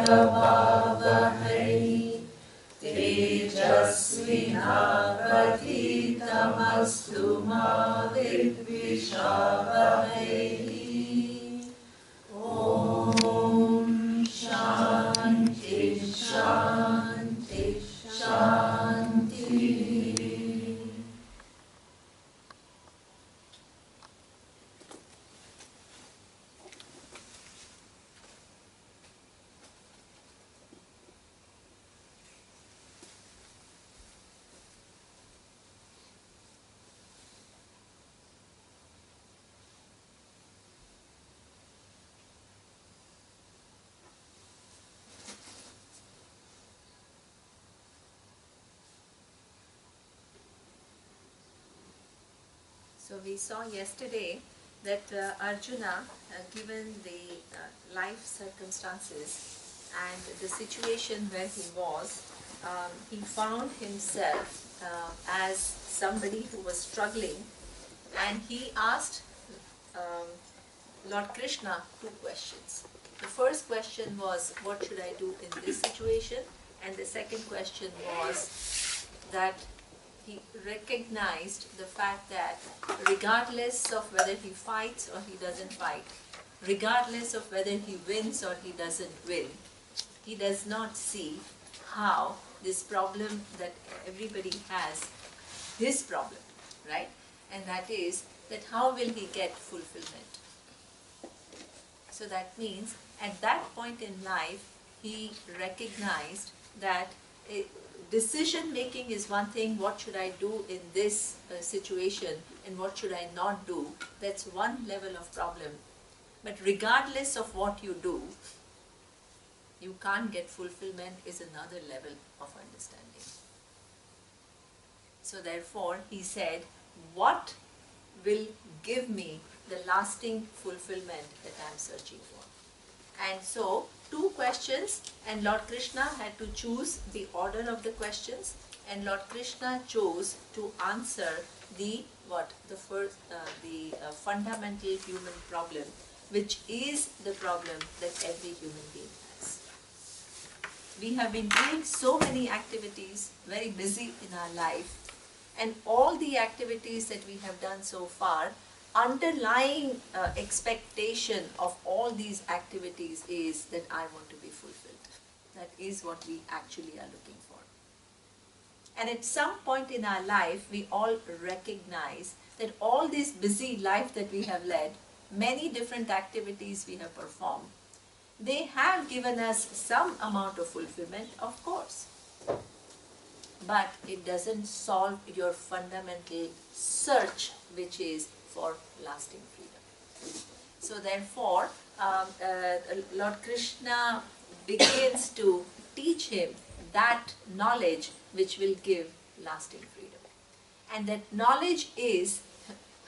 Vavahai Tejasvinavaditamastu ma vidvishavahai. Om Shanti Shanti Shanti. So we saw yesterday that Arjuna, given the life circumstances and the situation where he was, he found himself as somebody who was struggling, and he asked Lord Krishna two questions. The first question was, what should I do in this situation? And the second question was that he recognized the fact that regardless of whether he fights or he doesn't fight, regardless of whether he wins or he doesn't win, he does not see how this problem that everybody has, this problem, right? And that is that how will he get fulfillment? So that means at that point in life, he recognized that decision making is one thing, what should I do in this situation and what should I not do, that's one level of problem. But regardless of what you do, you can't get fulfillment is another level of understanding. So therefore he said, what will give me the lasting fulfillment that I am searching for? And so, two questions, and Lord Krishna had to choose the order of the questions, and Lord Krishna chose to answer the fundamental human problem, which is the problem that every human being has. We have been doing so many activities, very busy in our life, and all the activities that we have done so far, underlying expectation of all these activities is that I want to be fulfilled. That is what we actually are looking for. And at some point in our life, we all recognize that all this busy life that we have led, many different activities we have performed, they have given us some amount of fulfillment, of course. But it doesn't solve your fundamental search, which is for lasting freedom. So therefore, Lord Krishna begins to teach him that knowledge which will give lasting freedom. And that knowledge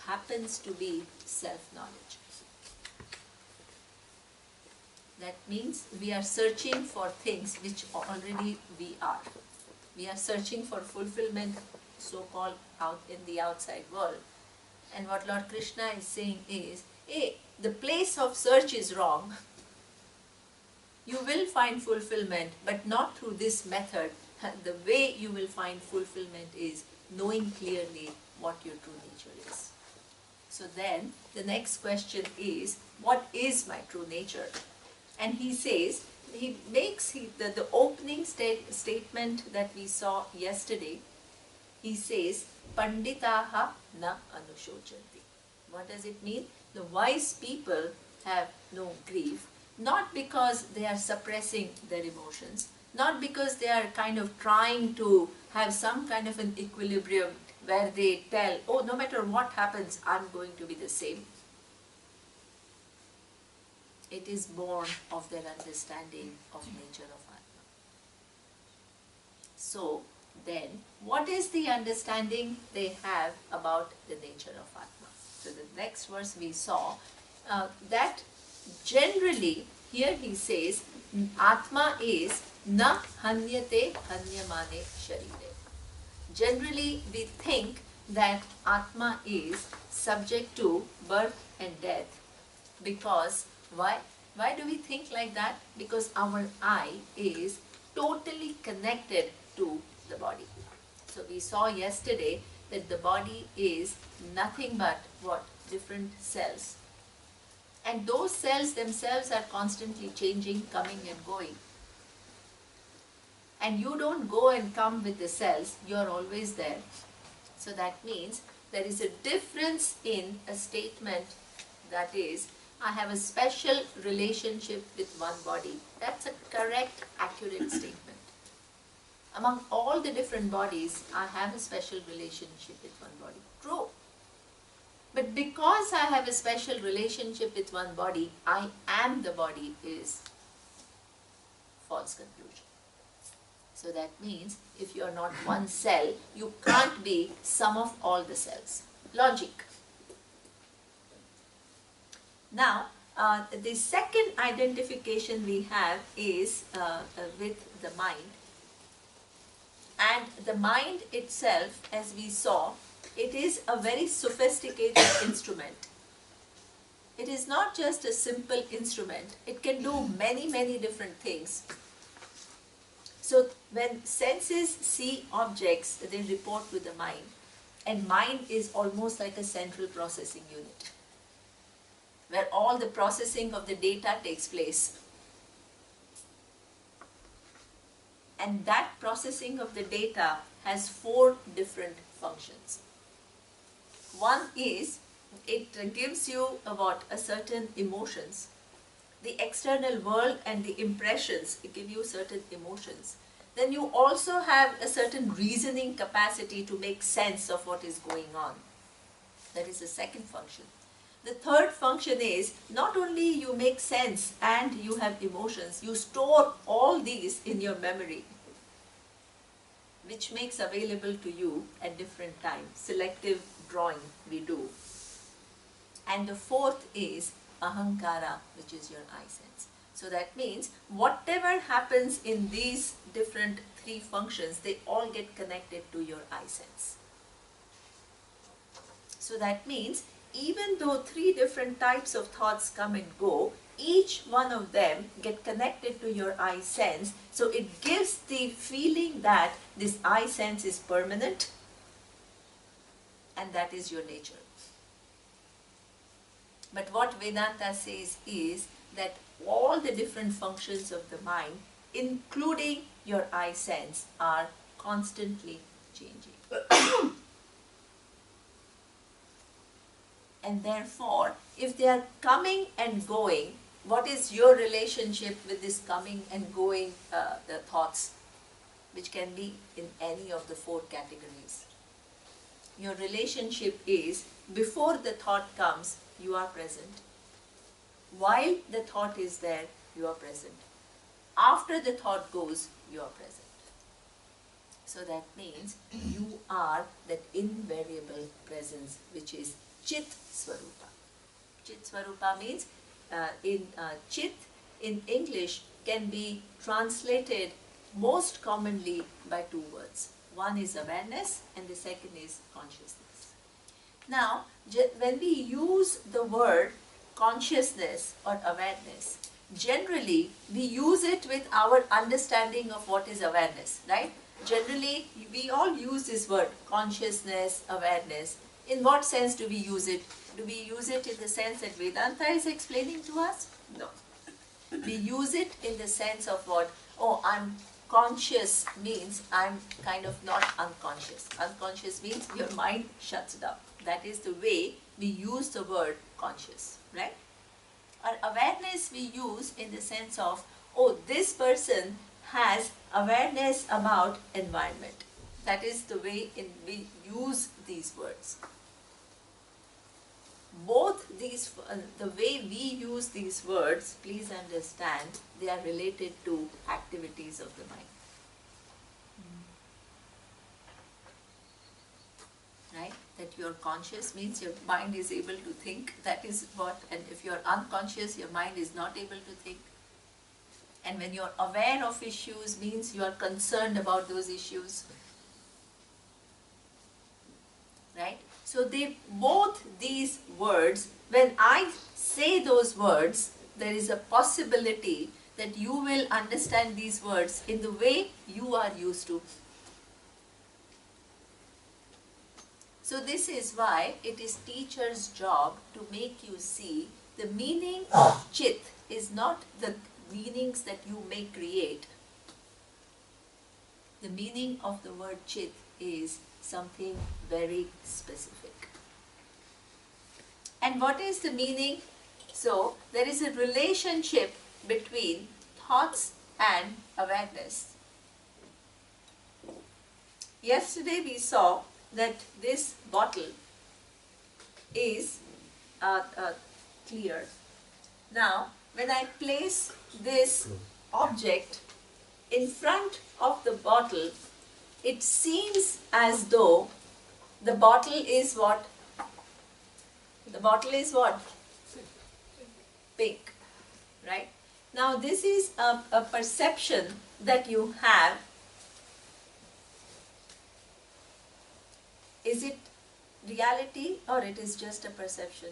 happens to be self-knowledge. That means we are searching for things which already we are. We are searching for fulfillment, so-called out in the outside world. And what Lord Krishna is saying is, hey, the place of search is wrong. You will find fulfillment, but not through this method. The way you will find fulfillment is knowing clearly what your true nature is. So then, the next question is, what is my true nature? And he says, he makes the opening statement that we saw yesterday. He says, Panditaha na anushojanti. What does it mean? The wise people have no grief, not because they are suppressing their emotions, not because they are kind of trying to have some kind of an equilibrium where they tell, oh, no matter what happens, I'm going to be the same. It is born of their understanding of nature of Atma. So then, what is the understanding they have about the nature of Atma? So the next verse we saw that generally, here he says, Atma is na hanyate hanyamane sharire. Generally, we think that Atma is subject to birth and death. Because, why? Why do we think like that? Because our I is totally connected to the body. So we saw yesterday that the body is nothing but what? Different cells. And those cells themselves are constantly changing, coming and going. And you don't go and come with the cells, you're always there. So that means there is a difference in a statement that is, I have a special relationship with one body. That's a correct, accurate statement. Among all the different bodies, I have a special relationship with one body. True. But because I have a special relationship with one body, I am the body is false conclusion. So that means if you are not one cell, you can't be sum of all the cells. Logic. Now, the second identification we have is with the mind. And the mind itself, as we saw, it is a very sophisticated instrument. It is not just a simple instrument. It can do many, many different things. So when senses see objects, they report to the mind. And mind is almost like a central processing unit, where all the processing of the data takes place. And that processing of the data has 4 different functions. One is, it gives you about a certain emotions. The external world and the impressions give you certain emotions. Then you also have a certain reasoning capacity to make sense of what is going on. That is the second function. The third function is, not only you make sense and you have emotions, you store all these in your memory, which makes available to you at different times. Selective drawing we do. And the fourth is ahankara, which is your I sense. So that means whatever happens in these different 3 functions, they all get connected to your I sense. So that means even though 3 different types of thoughts come and go, each one of them get connected to your I sense. So it gives the feeling that this I sense is permanent and that is your nature. But what Vedanta says is that all the different functions of the mind, including your I sense, are constantly changing. And therefore, if they are coming and going, what is your relationship with this coming and going, the thoughts, which can be in any of the 4 categories? Your relationship is, before the thought comes, you are present. While the thought is there, you are present. After the thought goes, you are present. So that means you are that invariable presence, which is Chit Swarupa. Chit Swarupa means Chit in English can be translated most commonly by 2 words. One is awareness and the second is consciousness. Now, when we use the word consciousness or awareness, generally we use it with our understanding of what is awareness, right? Generally, we all use this word, consciousness, awareness. In what sense do we use it? Do we use it in the sense that Vedanta is explaining to us? No. We use it in the sense of what? Oh, I'm conscious means I'm kind of not unconscious. Unconscious means your mind shuts down. That is the way we use the word conscious, right? Or awareness we use in the sense of, oh, this person has awareness about environment. That is the way we use these words. Both these, the way we use these words, please understand, they are related to activities of the mind. Right? That you are conscious means your mind is able to think. That is what, and if you are unconscious, your mind is not able to think. And when you are aware of issues means you are concerned about those issues. Right? So both these words, when I say those words, there is a possibility that you will understand these words in the way you are used to. So this is why it is teacher's job to make you see the meaning of chit is not the meanings that you may create. The meaning of the word chit is something very specific. And what is the meaning? So there is a relationship between thoughts and awareness. Yesterday we saw that this bottle is clear. Now, when I place this object in front of the bottle, it seems as though the bottle is what? The bottle is what? Pink, right? Now, this is a perception that you have. Is it reality or it is just a perception?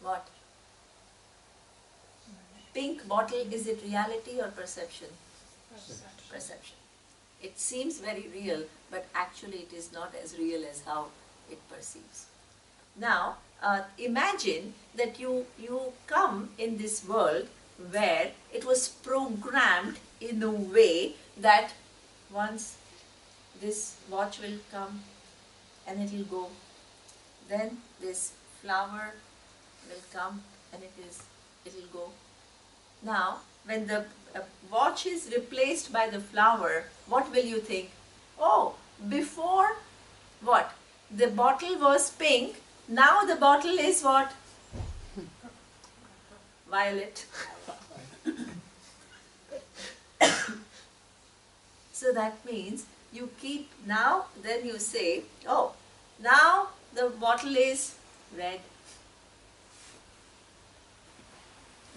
What? Pink bottle, is it reality or perception? Perception. It seems very real, but actually it is not as real as how it perceives. Now, imagine that you come in this world where it was programmed in a way that once this watch will come and it will go, then this flower will come and it will go. Now, when the watch is replaced by the flower, what will you think? Oh, before what? The bottle was pink, now the bottle is what? Violet. So that means you keep now, then you say, oh, now the bottle is red.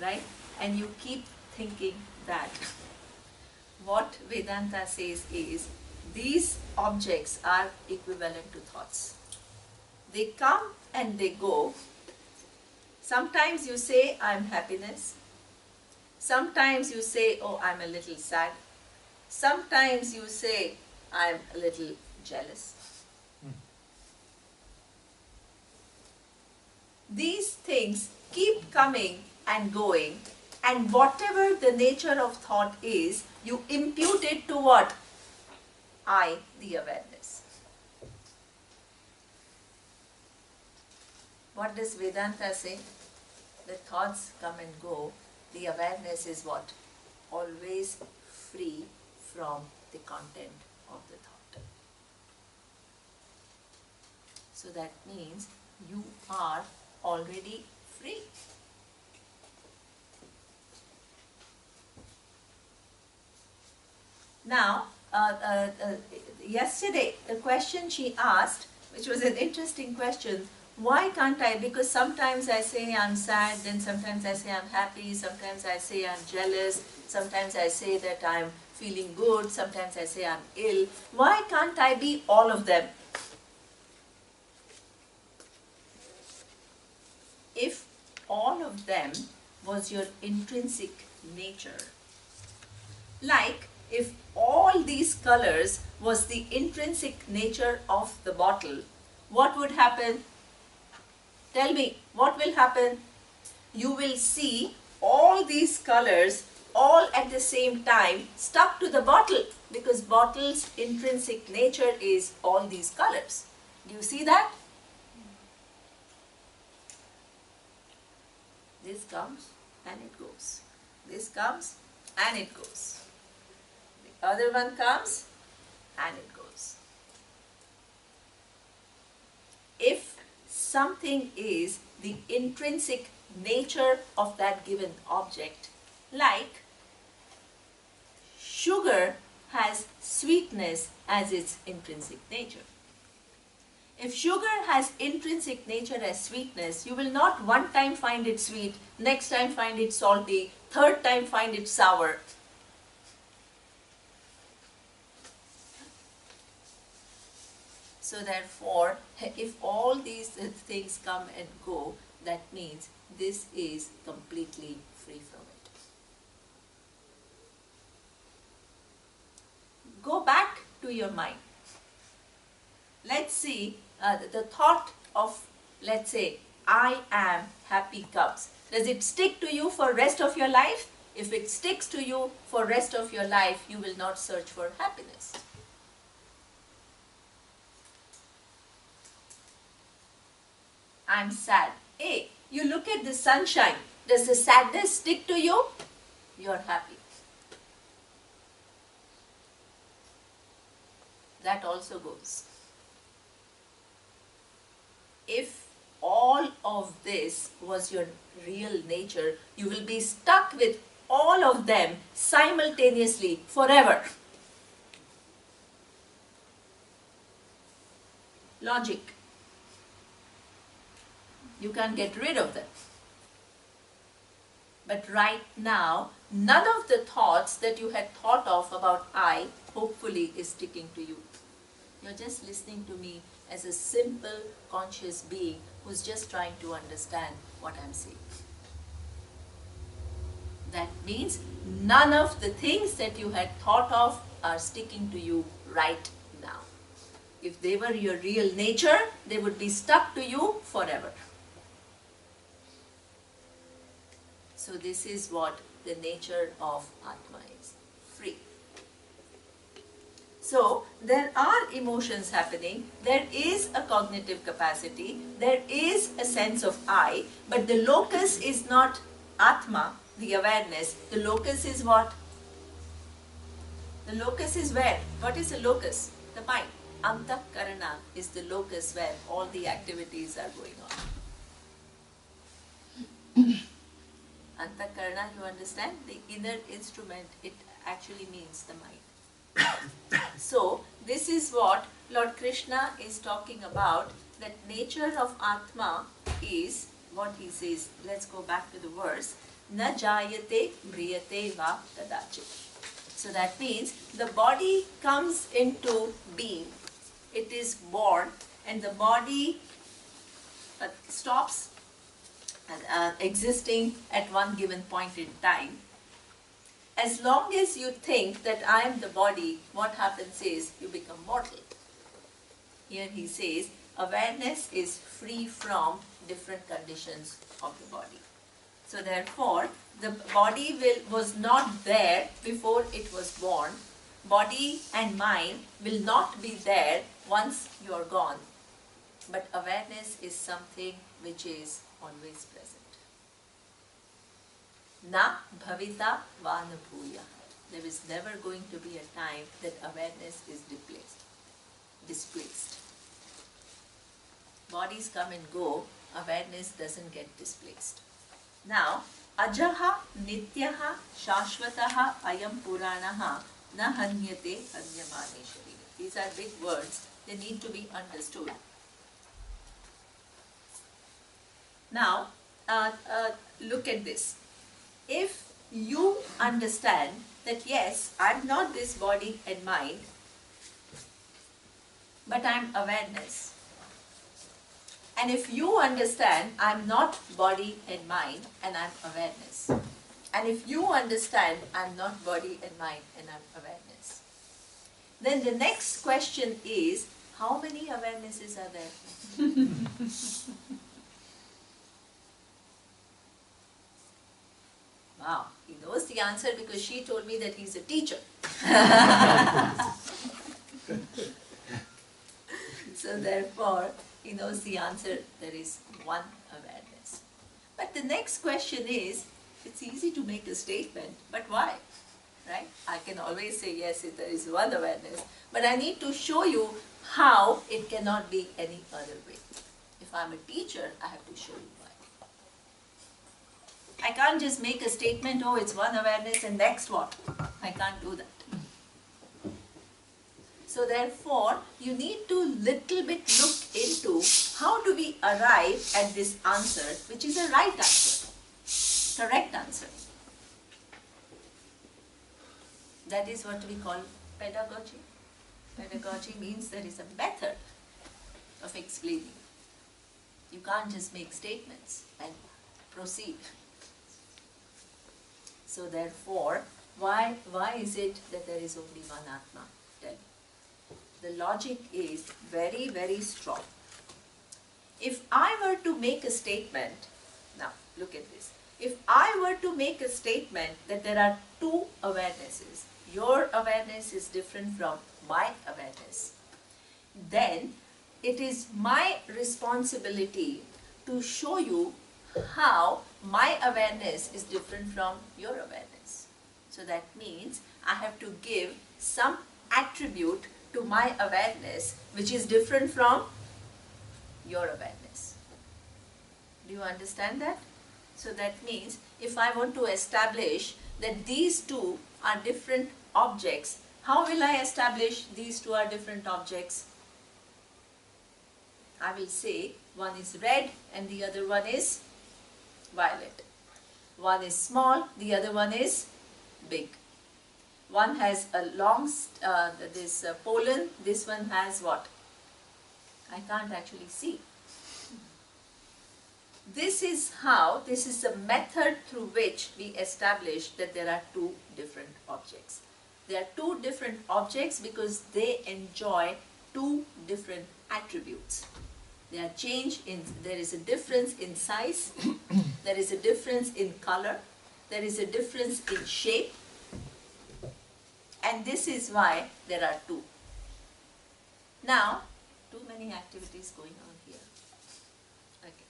Right? And you keep thinking that. What Vedanta says is, these objects are equivalent to thoughts. They come and they go. Sometimes you say, I'm happiness. Sometimes you say, oh, I'm a little sad. Sometimes you say, I'm a little jealous. These things keep coming and going, and whatever the nature of thought is, you impute it to what? I, the awareness. What does Vedanta say? The thoughts come and go. The awareness is what? Always free from the content of the thought. So that means you are already free. Now, yesterday, the question she asked, which was an interesting question, why can't I? Because sometimes I say I'm sad, then sometimes I say I'm happy, sometimes I say I'm jealous, sometimes I say that I'm feeling good, sometimes I say I'm ill. Why can't I be all of them? If all of them was your intrinsic nature, like if all these colors was the intrinsic nature of the bottle, what would happen? Tell me, what will happen? You will see all these colors all at the same time stuck to the bottle, because bottle's intrinsic nature is all these colors. Do you see that? This comes and it goes. This comes and it goes. The other one comes and it goes. If something is the intrinsic nature of that given object, like sugar has sweetness as its intrinsic nature. If sugar has intrinsic nature as sweetness, you will not one time find it sweet, next time find it salty, third time find it sour. So therefore, if all these things come and go, that means this is completely free from it. Go back to your mind. Let's see the thought of, let's say, I am happy comes. Does it stick to you for rest of your life? If it sticks to you for rest of your life, you will not search for happiness. I'm sad. Hey, you look at the sunshine. Does the sadness stick to you? You're happy. That also goes. If all of this was your real nature, you will be stuck with all of them simultaneously forever. Logic. You can't get rid of them. But right now, none of the thoughts that you had thought of about I, hopefully, is sticking to you. You're just listening to me as a simple, conscious being who's just trying to understand what I'm saying. That means none of the things that you had thought of are sticking to you right now. If they were your real nature, they would be stuck to you forever. So this is what the nature of Atma is, free. So there are emotions happening, there is a cognitive capacity, there is a sense of I, but the locus is not Atma, the awareness. The locus is what? The locus is where? What is the locus? The mind. Antakarana is the locus where all the activities are going on. Antakarana, you understand? The inner instrument, it actually means the mind. So, this is what Lord Krishna is talking about, that nature of Atma is what he says. Let's go back to the verse. Na jayate mriyate va kadachit. So that means the body comes into being. It is born and the body stops existing at one given point in time. As long as you think that I am the body, what happens is you become mortal. Here he says awareness is free from different conditions of the body. So therefore, the body was not there before it was born. Body and mind will not be there once you are gone. But awareness is something which is always present. Na bhavita va na bhuya. There is never going to be a time that awareness is displaced. Bodies come and go, awareness doesn't get displaced. Now, ajaha nityaha shashvataha ayam puranaha na hanyate hanyamane sharire. These are big words, they need to be understood. Now, look at this. If you understand that yes, I'm not this body and mind, but I'm awareness. And if you understand I'm not body and mind and I'm awareness. And if you understand I'm not body and mind and I'm awareness. Then the next question is, how many awarenesses are there? Wow, he knows the answer because she told me that he's a teacher. So therefore, he knows the answer, there is one awareness. But the next question is, it's easy to make a statement, but why? Right? I can always say, yes, there is one awareness, but I need to show you how it cannot be any other way. If I'm a teacher, I have to show you why. I can't just make a statement, oh, it's one awareness and next what? I can't do that. So therefore, you need to little bit look into how do we arrive at this answer, which is a right answer, correct answer. That is what we call pedagogy. Pedagogy means there is a method of explaining. You can't just make statements and proceed. So therefore, why is it that there is only one Atma? Tell me. The logic is very, very strong. If I were to make a statement, now look at this. If I were to make a statement that there are two awarenesses, your awareness is different from my awareness, then it is my responsibility to show you how my awareness is different from your awareness. So that means I have to give some attribute to my awareness which is different from your awareness. Do you understand that? So that means if I want to establish that these two are different objects, how will I establish these two are different objects? I will say one is red and the other one is violet. One is small, the other one is big. One has a long pollen, this one has what? I can't actually see. This is the method through which we establish that there are two different objects. There are two different objects because they enjoy two different attributes. There is a difference in size, there is a difference in color, there is a difference in shape, and this is why there are two. Now, too many activities going on here. Okay.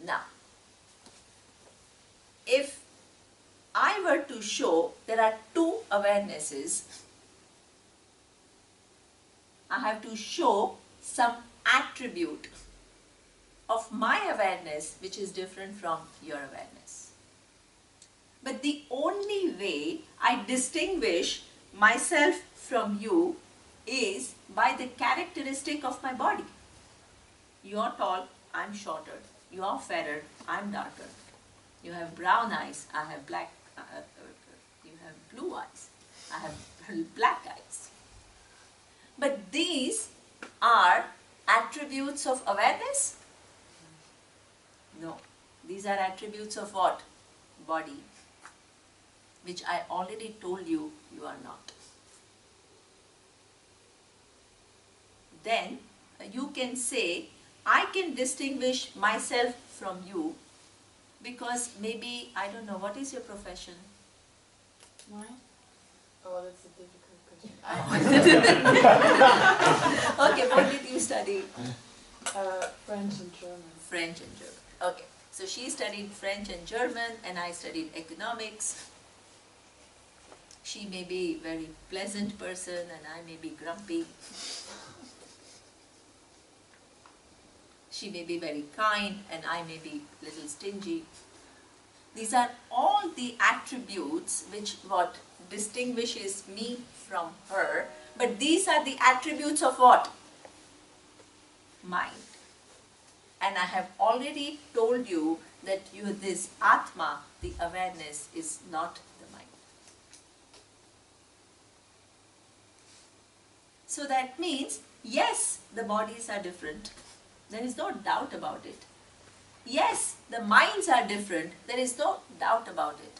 Now, if I were to show there are two awarenesses, I have to show some attribute of my awareness which is different from your awareness. But the only way I distinguish myself from you is by the characteristic of my body. You are tall, I am shorter. You are fairer, I am darker. You have brown eyes, I have black. You have blue eyes, I have black eyes. But these are attributes of awareness? No. These are attributes of what? Body. Which I already told you, you are not. Then you can say, I can distinguish myself from you because maybe, I don't know, what is your profession? Mine? Oh, that's a difficult question. Okay, what did you study? French and German. French and German. Okay, so she studied French and German and I studied economics. She may be a very pleasant person and I may be grumpy. She may be very kind and I may be a little stingy. These are all the attributes which what distinguishes me from her. But these are the attributes of what? Mind. And I have already told you that this Atma, the awareness, is not the mind. So that means, yes, the bodies are different. There is no doubt about it. Yes, the minds are different. There is no doubt about it.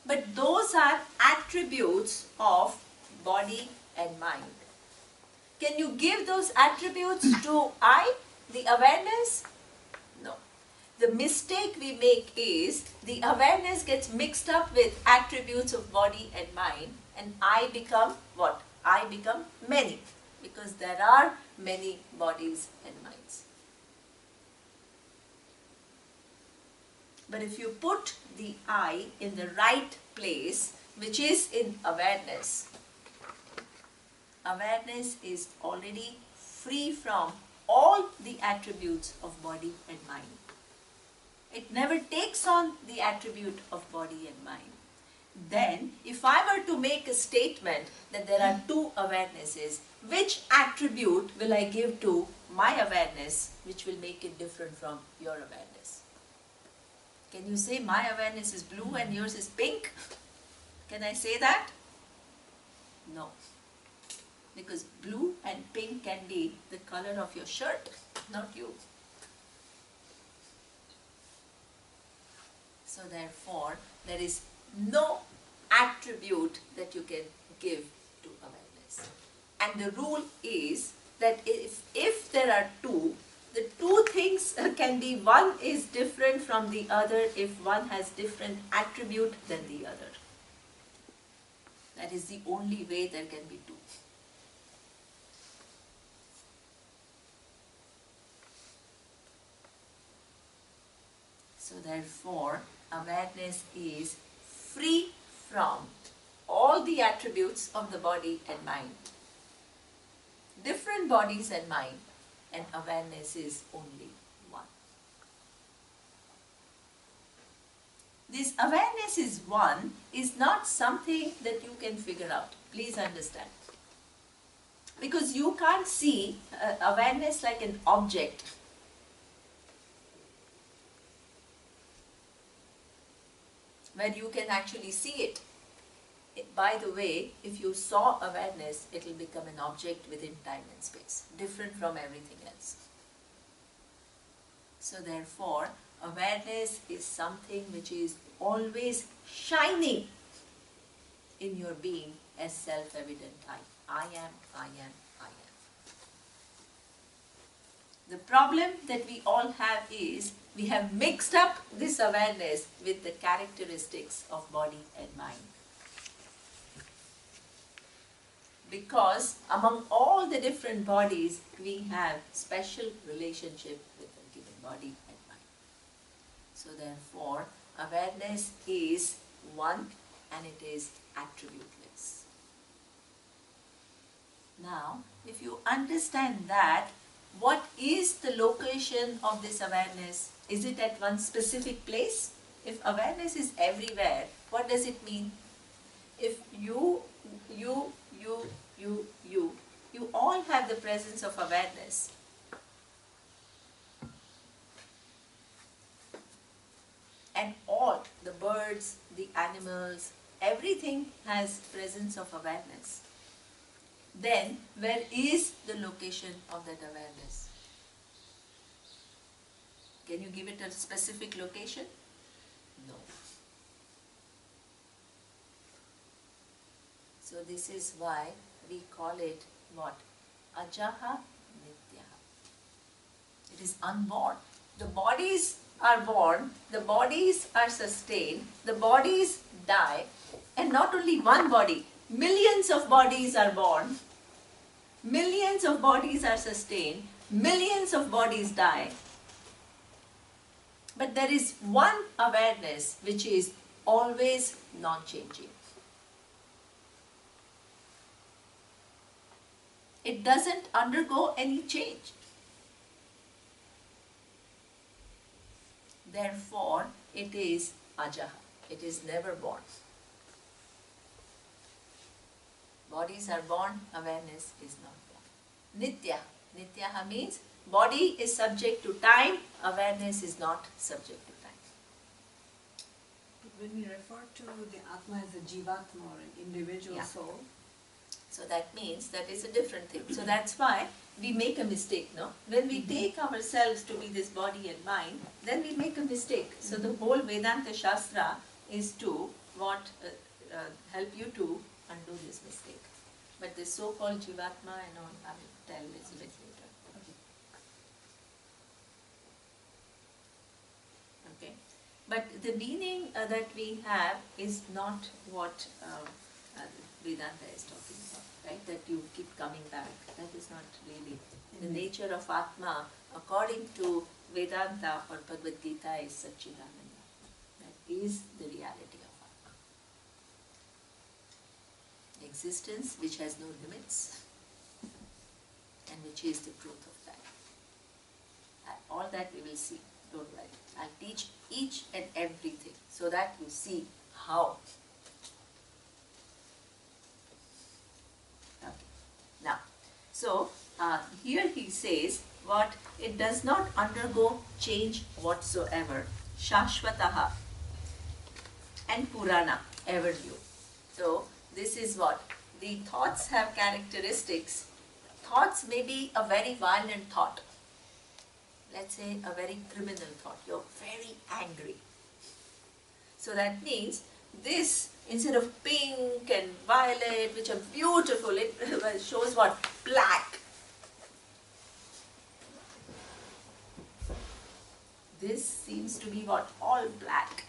But those are attributes of body and mind. Can you give those attributes to I, the awareness? No. The mistake we make is the awareness gets mixed up with attributes of body and mind and I become what? I become many because there are many bodies and minds. But if you put the I in the right place, which is in awareness, awareness is already free from all the attributes of body and mind. It never takes on the attribute of body and mind. Then, if I were to make a statement that there are two awarenesses, which attribute will I give to my awareness, which will make it different from your awareness? Can you say my awareness is blue and yours is pink? Can I say that? No. because blue and pink can be the color of your shirt, not you. So therefore, there is no attribute that you can give to awareness. And the rule is that if there are two, the two things can be, one is different from the other if one has different attribute than the other. That is the only way there can be two. So therefore, awareness is free from all the attributes of the body and mind. Different bodies and mind, and awareness is only one. This awareness is one is not something that you can figure out. Please understand. Because you can't see awareness like an object. Where you can actually see it. By the way, if you saw awareness, it will become an object within time and space, different from everything else. So therefore, awareness is something which is always shining in your being as self-evident I am, I am, I am. The problem that we all have is, we have mixed up this awareness with the characteristics of body and mind. Because among all the different bodies, we have special relationship with a given body and mind. So therefore, awareness is one and it is attributeless. Now, if you understand that, what is the location of this awareness? Is it at one specific place? If awareness is everywhere, what does it mean? If you all have the presence of awareness, and all the birds, the animals, everything has presence of awareness, then where is the location of that awareness? Can you give it a specific location? No. So this is why we call it what? Ajaha Nityaha. It is unborn. The bodies are born, the bodies are sustained, the bodies die, and not only one body, millions of bodies are born, millions of bodies are sustained, millions of bodies die. But there is one awareness which is always non-changing. It doesn't undergo any change. Therefore, it is ajaha. It is never born. Bodies are born, awareness is not born. Nitya. Nityaha means body is subject to time, awareness is not subject to time. When we refer to the Atma as a Jivatma or an individual soul, so that means that is a different thing. So that's why we make a mistake, no? When we take ourselves to be this body and mind, then we make a mistake. So the whole Vedanta Shastra is to help you to undo this mistake. But this so-called Jivatma, I know, I will tell this a bit later. Okay. But the meaning that we have is not what Vedanta is talking about, right? That you keep coming back. That is not really. The nature of Atma, according to Vedanta or Bhagavad Gita, is Satchidananda. That is the reality of Atma. Existence which has no limits and which is the truth of life. All that we will see. Don't worry. I'll teach each and everything so that you see how. Okay. Now, so here he says what? It does not undergo change whatsoever. Shashvataha and Purana, ever new. So this is what? the thoughts have characteristics. Thoughts may be a very violent thought. Let's say a very criminal thought. You're very angry. So that means this, instead of pink and violet, which are beautiful, it shows what? Black. This seems to be what? All black.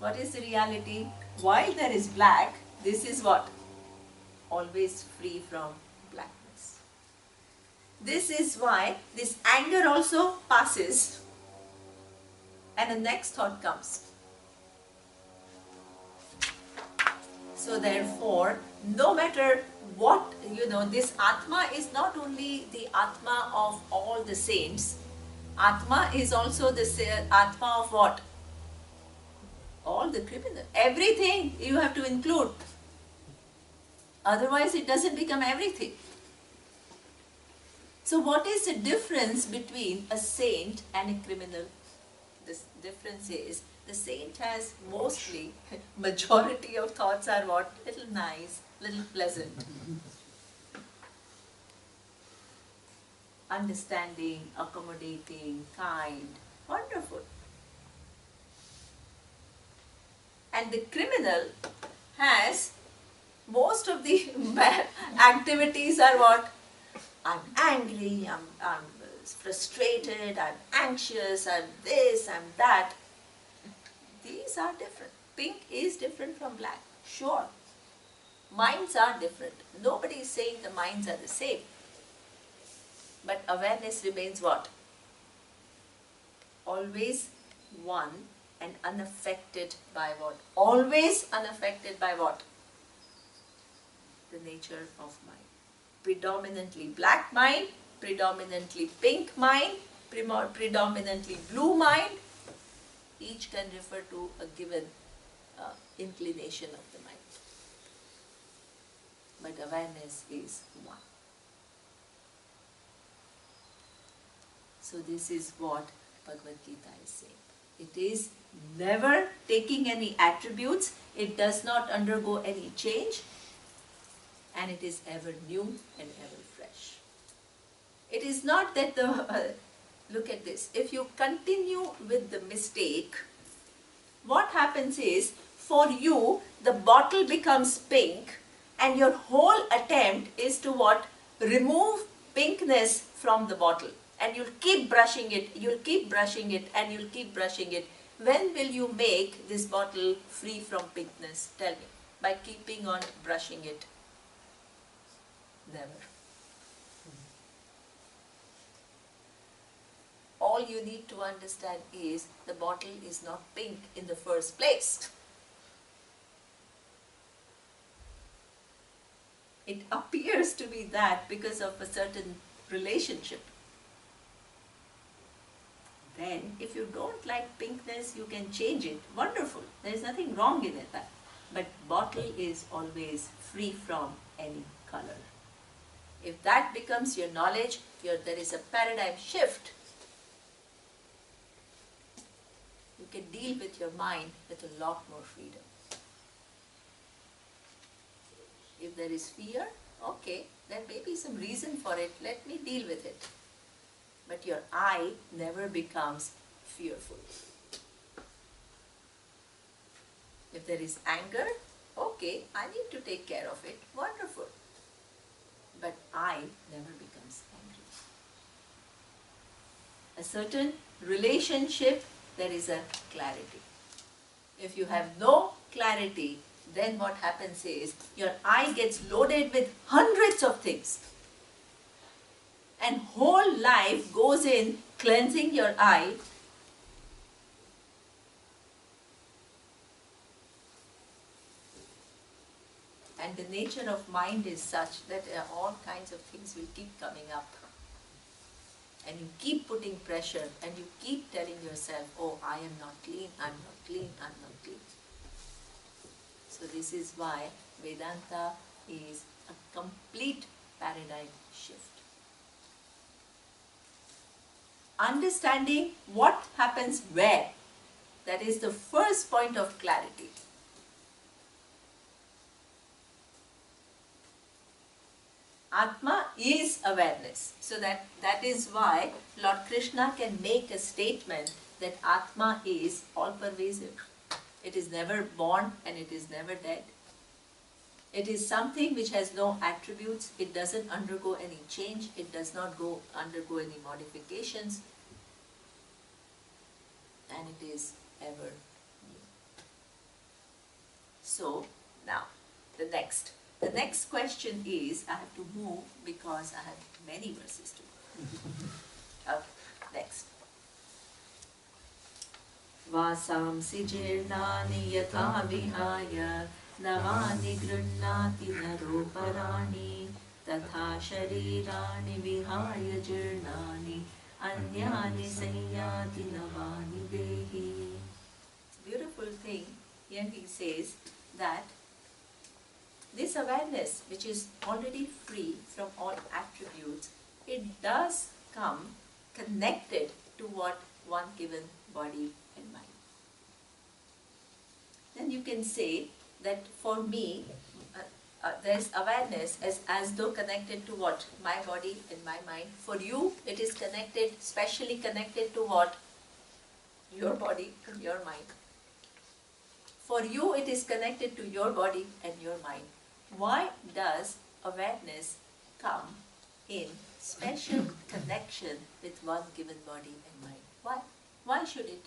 What is the reality? While there is black, this is what? Always free from blackness. This is why this anger also passes and the next thought comes. So therefore, no matter what, this Atma is not only the Atma of all the saints. Atma is also the Atma of what? All the criminal. Everything you have to include. Otherwise it doesn't become everything. So what is the difference between a saint and a criminal? The difference is the saint has mostly, majority of thoughts are what? Little nice, little pleasant. Understanding, accommodating, kind, wonderful. And the criminal has, most of the activities are what? I'm angry, I'm frustrated, I'm anxious, I'm this, I'm that. These are different. Pink is different from black, sure. Minds are different. Nobody is saying the minds are the same. But awareness remains what? Always one and unaffected by what? Always unaffected by what? The nature of mind. Predominantly black mind, predominantly pink mind, predominantly blue mind. Each can refer to a given inclination of the mind. But awareness is one. So this is what Bhagavad Gita is saying. It is never taking any attributes, it does not undergo any change, and it is ever new and ever fresh. It is not that look at this, if you continue with the mistake, what happens is, for you, the bottle becomes pink, and your whole attempt is to what? Remove pinkness from the bottle. And you'll keep brushing it, you'll keep brushing it, and you'll keep brushing it. When will you make this bottle free from pinkness? Tell me. By keeping on brushing it. Never. All you need to understand is the bottle is not pink in the first place. It appears to be that because of a certain relationship. Then, if you don't like pinkness, you can change it. Wonderful. There is nothing wrong in it. But bottle is always free from any color. If that becomes your knowledge, there is a paradigm shift. You can deal with your mind with a lot more freedom. If there is fear, okay, there may be some reason for it. Let me deal with it. But your I never becomes fearful. If there is anger, okay, I need to take care of it. Wonderful. But I never becomes angry. A certain relationship, there is a clarity. If you have no clarity, then what happens is your I gets loaded with hundreds of things. And whole life goes in cleansing your I. And the nature of mind is such that all kinds of things will keep coming up. And you keep putting pressure and you keep telling yourself, oh, I am not clean, I'm not clean, I'm not clean. So this is why Vedanta is a complete paradigm shift. Understanding what happens where, that is the first point of clarity. Atma is awareness. So that is why Lord Krishna can make a statement that Atma is all pervasive. It is never born and it is never dead. It is something which has no attributes. It doesn't undergo any change. It does not undergo any modifications. And it is ever new. So now the next question is, I have to move because I have many verses to go. Okay, next. Vasamsi jirnani yatha vihaya navani grannati naroparani tatha sharirani vihaya jirnani anyani sayyati navani dehi. It's a beautiful thing. Here he says that this awareness, which is already free from all attributes, it does come connected to what one given body and mind. Then you can say that for me, there's awareness as though connected to what? My body and my mind. For you, it is connected, specially connected to what? Your body and your mind. For you, it is connected to your body and your mind. Why does awareness come in special connection with one given body and mind? Why? Why should it?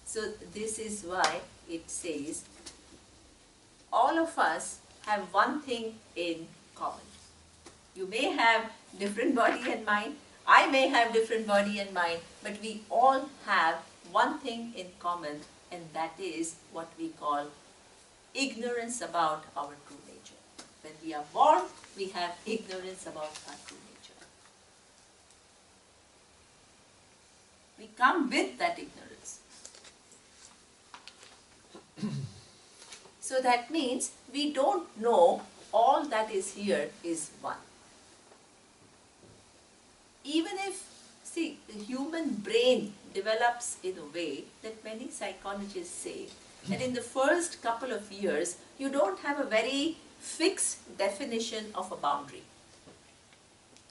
So this is why it says, all of us have one thing in common. You may have different body and mind, I may have different body and mind, but we all have one thing in common, and that is what we call ignorance about our true nature. When we are born, we have ignorance about our true nature. We come with that ignorance. So that means we don't know all that is here is one. Even if, see, the human brain develops in a way that many psychologists say that in the first couple of years, you don't have a very fixed definition of a boundary.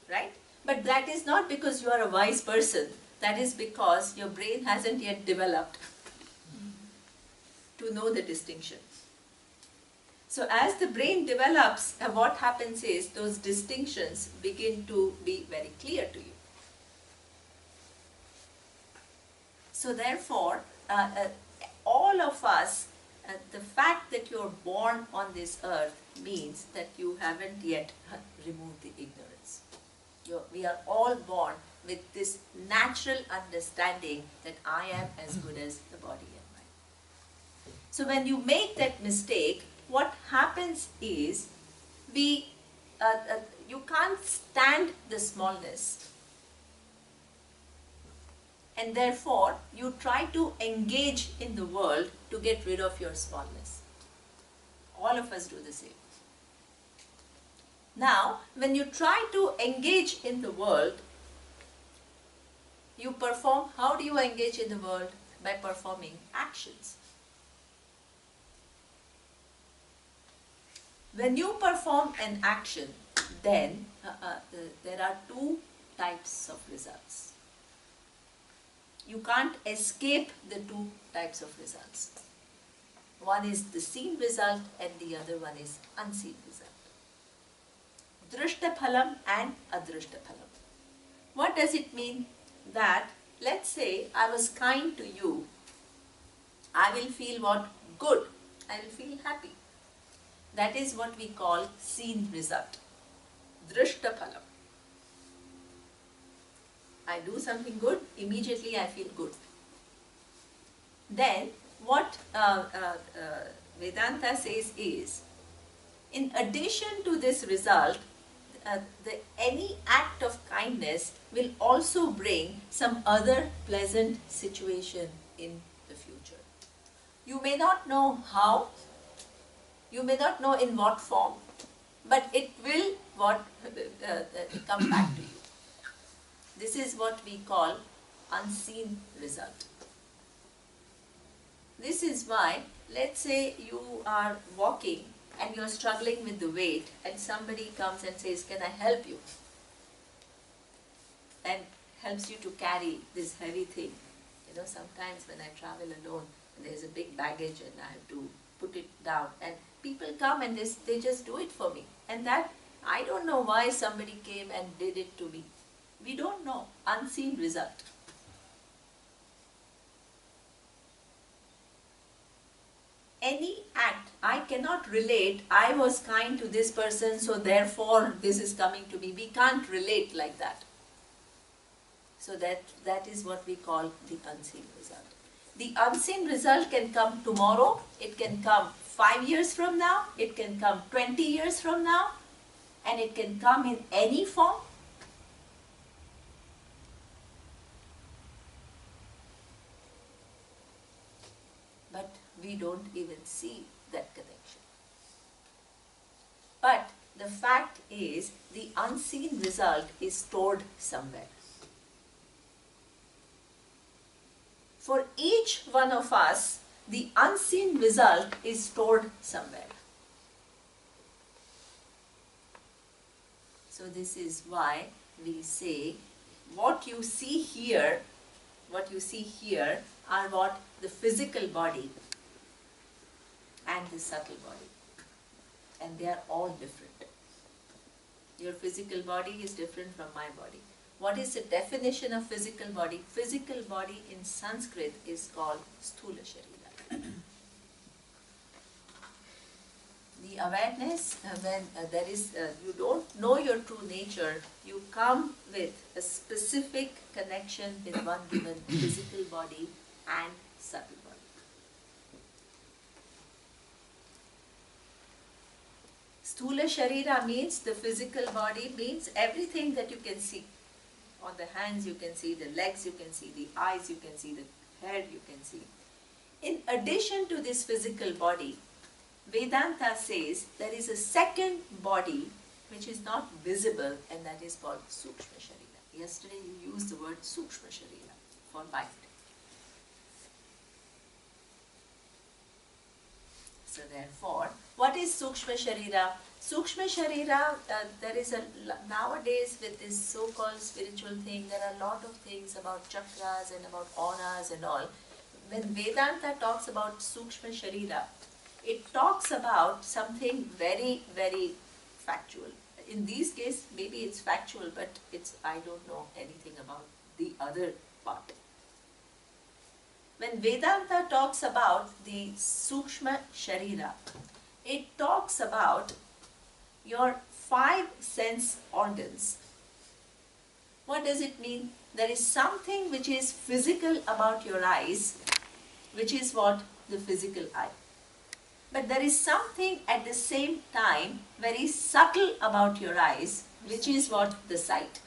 Right? But that is not because you are a wise person. That is because your brain hasn't yet developed to know the distinction. So as the brain develops, what happens is those distinctions begin to be very clear to you. So therefore, all of us, the fact that you are born on this earth means that you haven't yet removed the ignorance. We are all born with this natural understanding that I am as good as the body and mind. So when you make that mistake, what happens is you can't stand the smallness, and therefore you try to engage in the world to get rid of your smallness. All of us do the same. Now, when you try to engage in the world, you perform. How do you engage in the world? By performing actions. When you perform an action, then there are two types of results. You can't escape the two types of results. One is the seen result and the other one is unseen result. Drishtaphalam and adrishtaphalam. What does it mean? That, let's say I was kind to you, I will feel what? Good. I will feel happy. That is what we call seen result. Drishtaphalam. I do something good, immediately I feel good. Then what Vedanta says is, in addition to this result, any act of kindness will also bring some other pleasant situation in the future. You may not know how, you may not know in what form, but it will come back to you. This is what we call unseen result. This is why, let's say you are walking and you're struggling with the weight and somebody comes and says, can I help you? And helps you to carry this heavy thing. You know, sometimes when I travel alone, there's a big baggage and I have to put it down. And people come and they just do it for me. And that, I don't know why somebody came and did it to me. We don't know. Unseen result. Any act, I cannot relate, I was kind to this person, so therefore this is coming to me. We can't relate like that. So that is what we call the unseen result. The unseen result can come tomorrow, it can come 5 years from now, it can come 20 years from now, and it can come in any form. But we don't even see that connection. But the fact is, the unseen result is stored somewhere. For each one of us, the unseen result is stored somewhere. So this is why we say, what you see here are what the physical body and the subtle body. And they are all different. Your physical body is different from my body. What is the definition of physical body? Physical body in Sanskrit is called Sthula Sharira. The awareness, when there is, you don't know your true nature, you come with a specific connection with one given physical body and subtle body. Sthula Sharira means the physical body, means everything that you can see. On the hands you can see, the legs you can see, the eyes you can see, the head you can see. In addition to this physical body, Vedanta says there is a second body which is not visible, and that is called Sukshma Sharira. Yesterday you used the word Sukshma Sharira for mind. So therefore, what is Sukshma Sharira? Sukshma Sharira, there is nowadays with this so-called spiritual thing, there are a lot of things about chakras and about auras and all. When Vedanta talks about Sukshma Sharira, it talks about something very, very factual. In this case, maybe it's factual, but I don't know anything about the other part. When Vedanta talks about the Sukshma Sharira, it talks about your 5 sense organs. What does it mean? There is something which is physical about your eyes, which is what? The physical eye. But there is something at the same time very subtle about your eyes, which is what? The sight.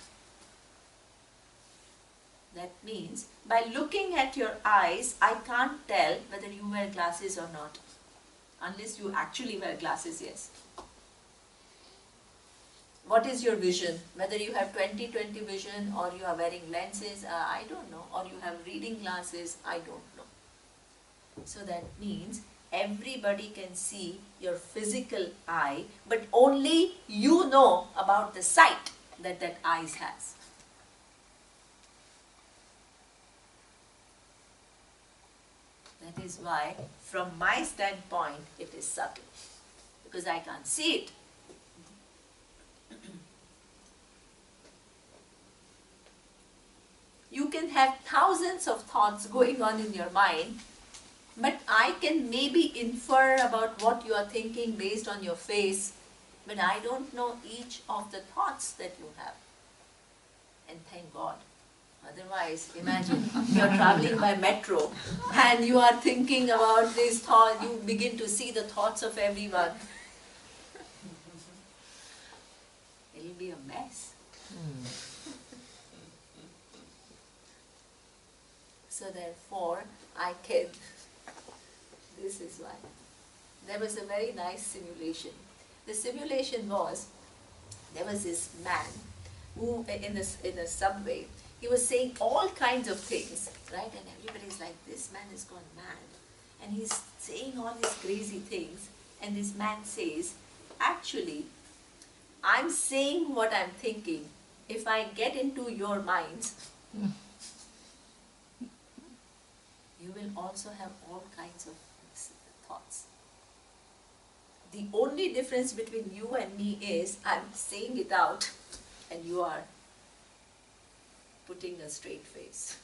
That means, by looking at your eyes, I can't tell whether you wear glasses or not. Unless you actually wear glasses, yes. What is your vision? Whether you have 20/20 vision or you are wearing lenses, I don't know. Or you have reading glasses, I don't know. So that means everybody can see your physical eye, but only you know about the sight that eyes has. That is why, from my standpoint, it is subtle. Because I can't see it. You can have thousands of thoughts going on in your mind, but I can maybe infer about what you are thinking based on your face, but I don't know each of the thoughts that you have. And thank God. Otherwise, imagine you're traveling by metro and you are thinking about these thoughts, you begin to see the thoughts of everyone. It'll be a mess. So therefore, this is why. There was a very nice simulation. The simulation was, there was this man who, in a subway, he was saying all kinds of things, right? And everybody's like, this man has gone mad. and he's saying all these crazy things, and this man says, actually, I'm saying what I'm thinking. If I get into your minds, you will also have all kinds of thoughts. The only difference between you and me is I'm saying it out and you are putting a straight face.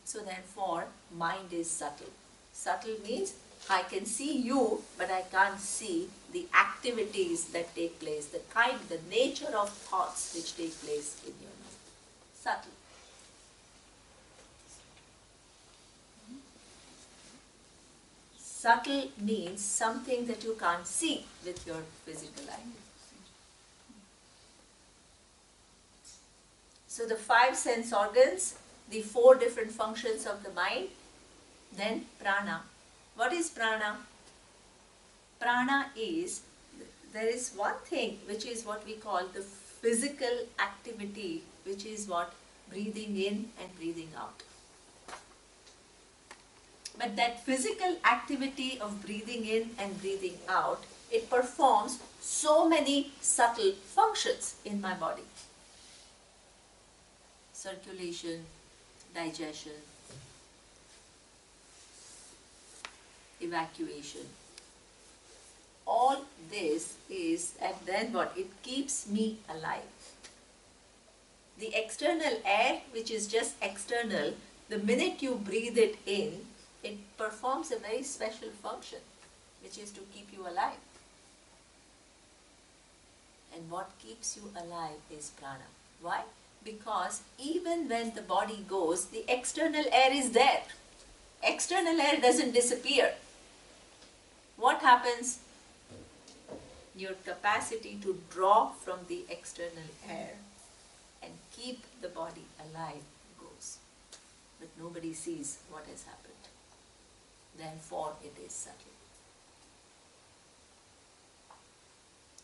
So therefore, mind is subtle. Subtle means I can see you, but I can't see the activities that take place, the nature of thoughts which take place in your mind. Subtle. Subtle means something that you can't see with your physical eye. So the 5 sense organs, the 4 different functions of the mind, then prana. What is prana? Prana is, there is one thing which is what we call the physical activity, which is what? Breathing in and breathing out. But that physical activity of breathing in and breathing out, it performs so many subtle functions in my body. Circulation, digestion, evacuation. All this is, and then what? It keeps me alive. The external air, which is just external, the minute you breathe it in, it performs a very special function, which is to keep you alive. And what keeps you alive is prana. Why? Because even when the body goes, the external air is there. External air doesn't disappear. What happens? Your capacity to draw from the external air and keep the body alive goes. But nobody sees what has happened. Therefore, it is subtle.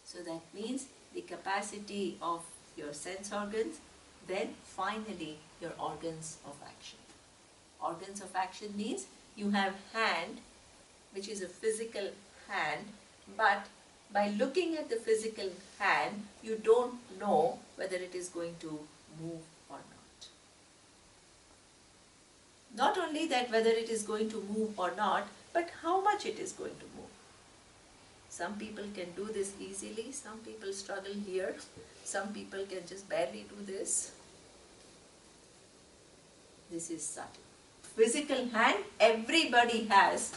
So that means the capacity of your sense organs, then finally your organs of action. Organs of action means you have hand, which is a physical hand, but by looking at the physical hand, you don't know whether it is going to move or not. Not only that whether it is going to move or not, but how much it is going to move. Some people can do this easily, some people struggle here, some people can just barely do this. This is subtle. Physical hand, everybody has.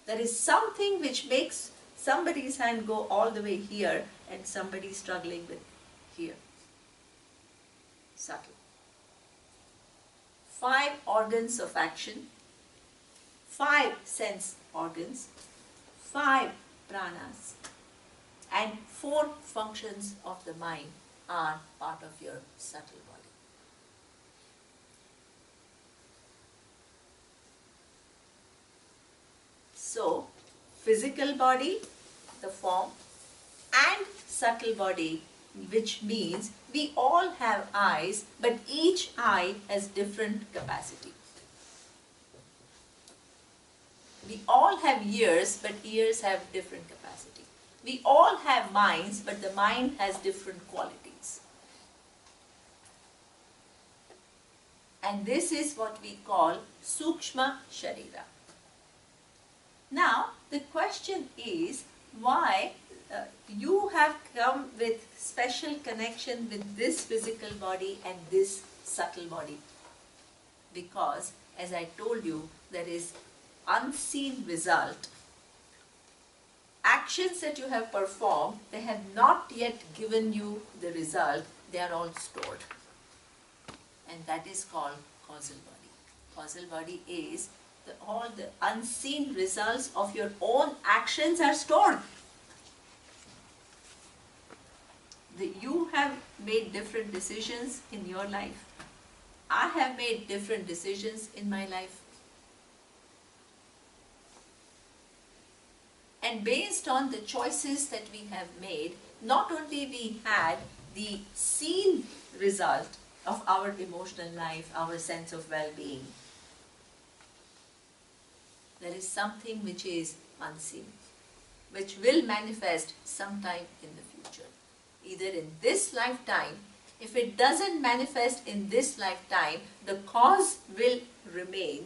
There is something which makes somebody's hand go all the way here and somebody struggling with here. Subtle. 5 organs of action, 5 sense organs, 5 pranas, and 4 functions of the mind are part of your subtle body. So, physical body, the form, and subtle body, which means we all have eyes, but each eye has different capacity. We all have ears, but ears have different capacity. We all have minds, but the mind has different qualities. And this is what we call Sukshma Sharira. Now, the question is why you have come with special connection with this physical body and this subtle body. Because, as I told you, there is unseen result. Actions that you have performed, they have not yet given you the result, they are all stored. And that is called causal body. Causal body is all the unseen results of your own actions are stored. You have made different decisions in your life. I have made different decisions in my life. And based on the choices that we have made, not only we had the seen result of our emotional life, our sense of well-being. There is something which is unseen, which will manifest sometime in the future. Either in this lifetime, if it doesn't manifest in this lifetime, the cause will remain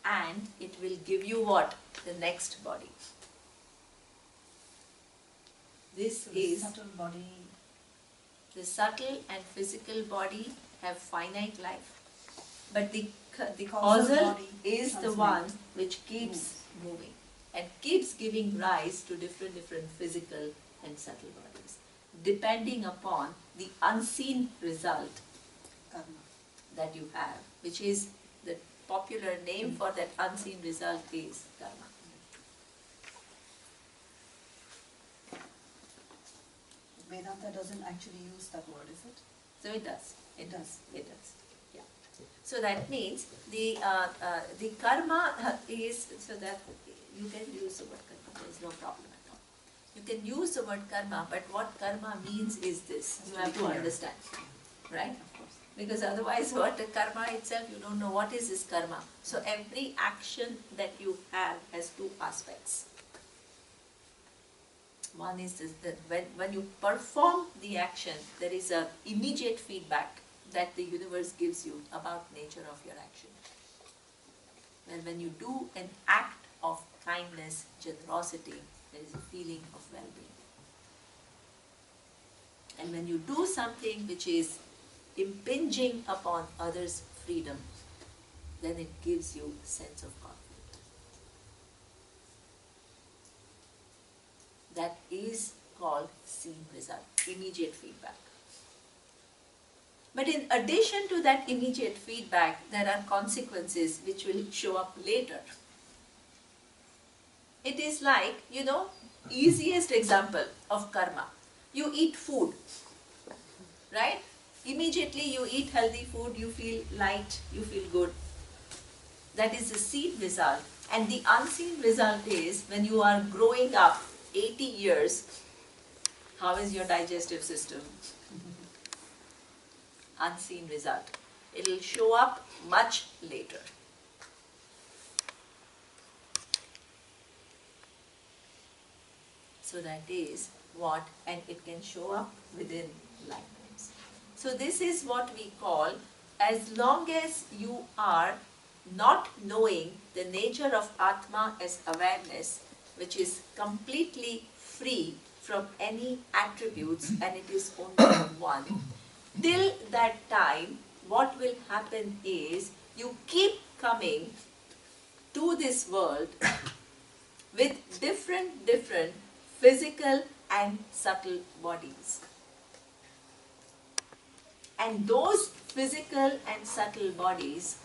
and it will give you what? The next body. This So is subtle body. the subtle and physical body have finite life, but the Causal causal body is the transmit. one which keeps moving and keeps giving rise to different physical and subtle bodies, depending upon the unseen result Karma. that you have, which is the popular name for that unseen result is karma. Vedanta doesn't actually use that word, is it? So it does. It does. It does. Yeah. So that means the karma is, so that you can use the word karma. There is no problem at all. You can use the word karma, but what karma means is this. You have to understand, right? Of course. Because otherwise, what the karma itself, you don't know what is this karma. So every action that you have has two aspects. One is this, that when you perform the action, there is a immediate feedback that the universe gives you about nature of your action. And when you do an act of kindness, generosity, there is a feeling of well-being. And when you do something which is impinging upon others' freedom, then it gives you a sense of conflict. That is called seen result, immediate feedback. But in addition to that immediate feedback, there are consequences which will show up later. It is like, easiest example of karma. You eat food, right? Immediately you eat healthy food, you feel light, you feel good. That is the seen result. And the unseen result is when you are growing up 80 years, how is your digestive system? Unseen result. It will show up much later. So that is what, and it can show up within lifetimes. So this is what we call, as long as you are not knowing the nature of Atma as awareness, which is completely free from any attributes and it is only one, till that time, what will happen is you keep coming to this world with different physical and subtle bodies. And those physical and subtle bodies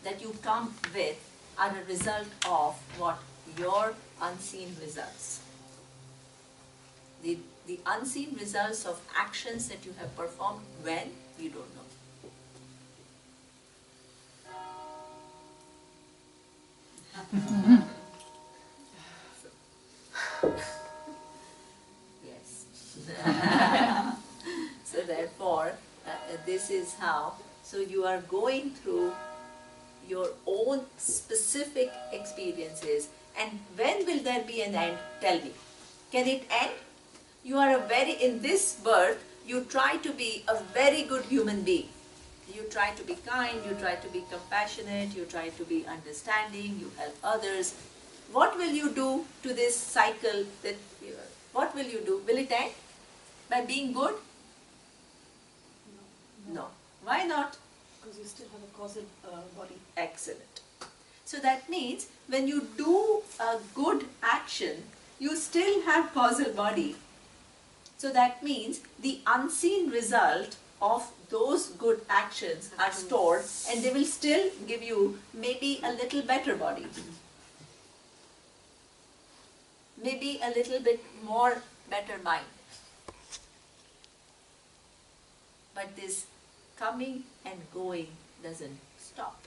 that you come with are a result of what? Your unseen results. The unseen results of actions that you have performed when you don't know. Yes. So therefore, this is how. So you are going through your own specific experiences. And when will there be an end? Tell me. Can it end? You are in this birth, you try to be a very good human being. You try to be kind, you try to be compassionate, you try to be understanding, you help others. What will you do to this cycle? What will you do? Will it end? By being good? No. Why not? Because you still have a causal body. Excellent. So that means when you do a good action, you still have causal body. So that means the unseen result of those good actions are stored and they will still give you maybe a little better body. Maybe a little bit more better mind. But this coming and going doesn't stop.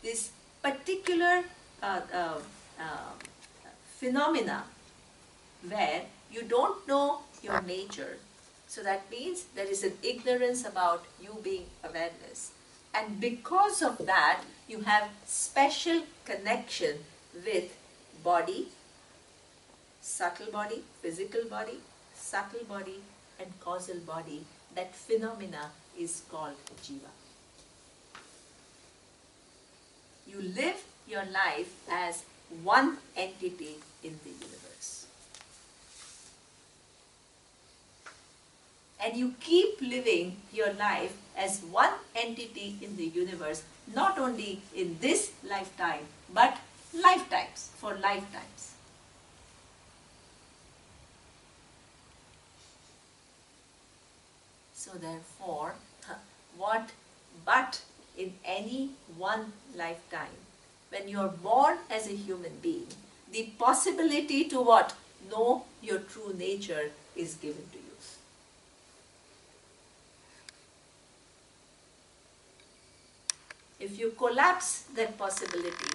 This particular phenomena where you don't know your nature. So that means there is an ignorance about you being awareness. And because of that, you have special connection with body, subtle body, physical body, subtle body, and causal body. That phenomena is called jiva. You live your life as one entity in the universe. And you keep living your life as one entity in the universe, not only in this lifetime, but lifetimes, for lifetimes. So therefore, but in any one lifetime, when you are born as a human being, the possibility to what? Know your true nature is given to you. If you collapse that possibility,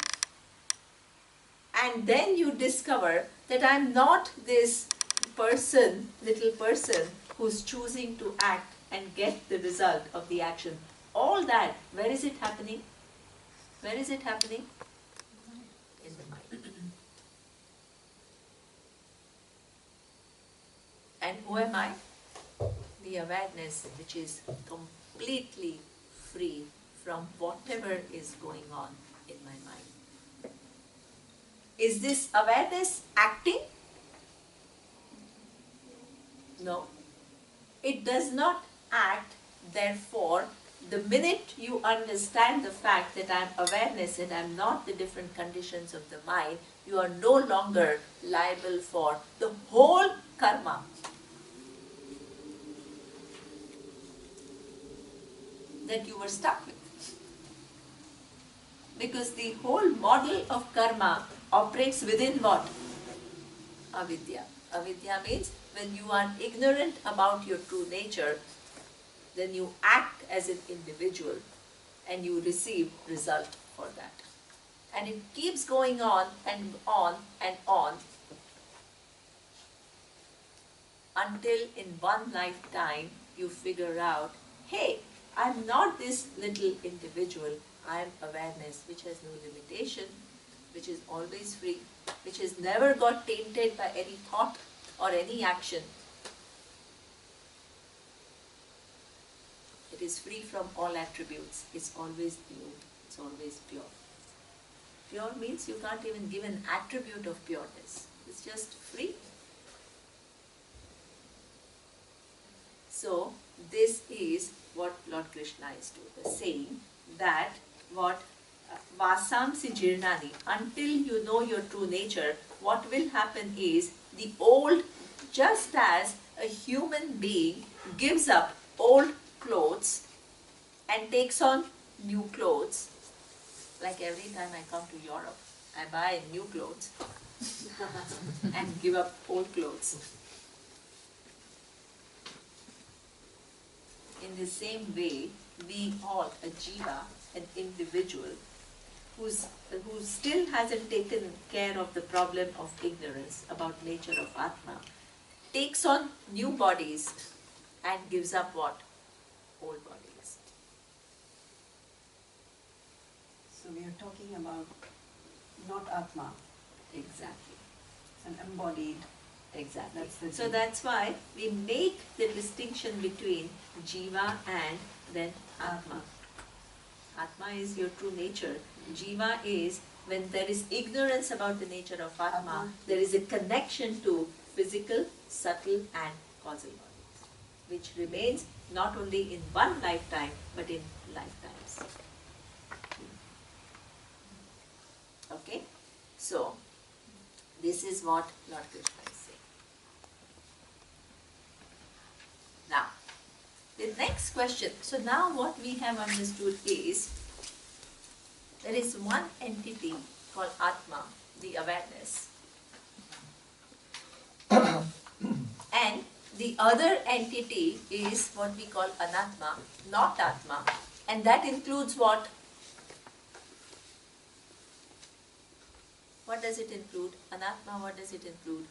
and then you discover that I'm not this person, little person, who's choosing to act and get the result of the action. All that, where is it happening? Where is it happening? In the mind. And who am I? The awareness which is completely free from whatever is going on in my mind. Is this awareness acting? No. It does not act. Therefore, the minute you understand the fact that I am awareness and I am not the different conditions of the mind, you are no longer liable for the whole karma that you were stuck with. Because the whole model of karma operates within what? Avidya. Avidya means when you are ignorant about your true nature, then you act as an individual and you receive result for that. And it keeps going on and on and on until in one lifetime you figure out, hey, I'm not this little individual, I am awareness which has no limitation, which is always free, which has never got tainted by any thought or any action. It is free from all attributes. It's always new. It's always pure. Pure means you can't even give an attribute of pureness. It's just free. So, this is what Lord Krishna is saying, that what Vasamsi Jirnani, until you know your true nature, what will happen is the old, just as a human being gives up old clothes and takes on new clothes, like every time I come to Europe, I buy new clothes and give up old clothes. In the same way, we all, a jiva, an individual, who still hasn't taken care of the problem of ignorance about nature of Atma, takes on new bodies and gives up what? Old bodies. So we are talking about not Atma. Exactly. An embodied. Exactly. That's So that's why we make the distinction between Jiva and then Atma. Atma is your true nature. Jiva is when there is ignorance about the nature of Atma, there is a connection to physical, subtle and causal bodies, which remains not only in one lifetime but in lifetimes. Okay? So, this is what Lord Krishna is saying. Now, the next question. So now what we have understood is, there is one entity called Atma, the awareness. And the other entity is what we call Anatma, not Atma. And that includes what? What does it include? Anatma, what does it include?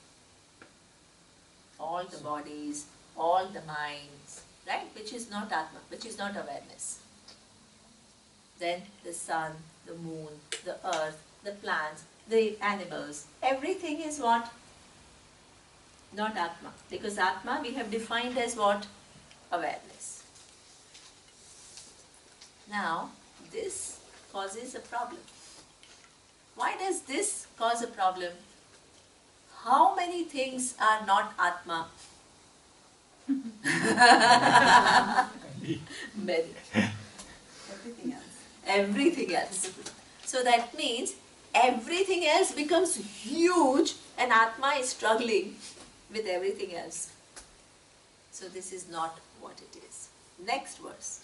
all the bodies, all the minds, right? Which is not Atma, which is not awareness. Then the sun, the moon, the earth, the plants, the animals, everything is what? Not Atma. Because Atma we have defined as what? Awareness. Now, this causes a problem. Why does this cause a problem? How many things are not Atma? Many. Everything else. Everything else. So that means everything else becomes huge and Atma is struggling with everything else. So this is not what it is. Next verse.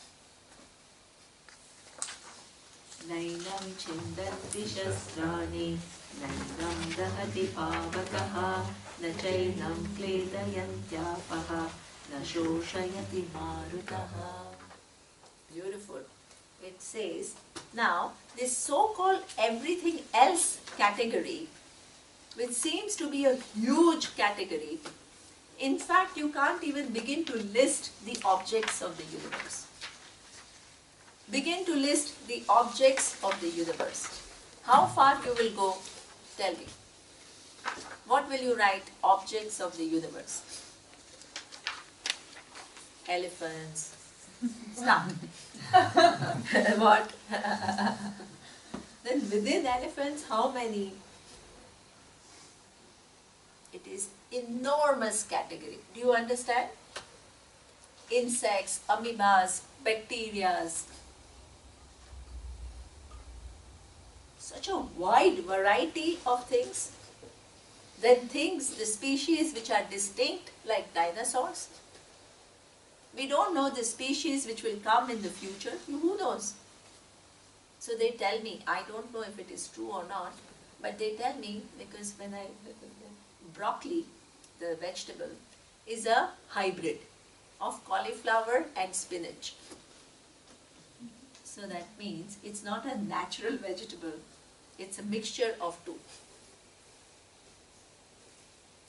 Nainam chindanti shastrani nainam dahati pavakaha na chainam kledayantyapaha na shoshayati marutaha. Beautiful. It says, now this so-called everything else category, which seems to be a huge category, in fact you can't even begin to list the objects of the universe. Begin to list the objects of the universe. How far you will go? Tell me. What will you write? Objects of the universe. Elephants. Stop. What? Then within elephants, how many? It is enormous category. Do you understand? Insects, amoebas, bacterias. Such a wide variety of things. Then things, the species which are distinct like dinosaurs. We don't know the species which will come in the future. Who knows? So they tell me, I don't know if it is true or not, but they tell me because when broccoli, the vegetable, is a hybrid of cauliflower and spinach. So that means it's not a natural vegetable, it's a mixture of two.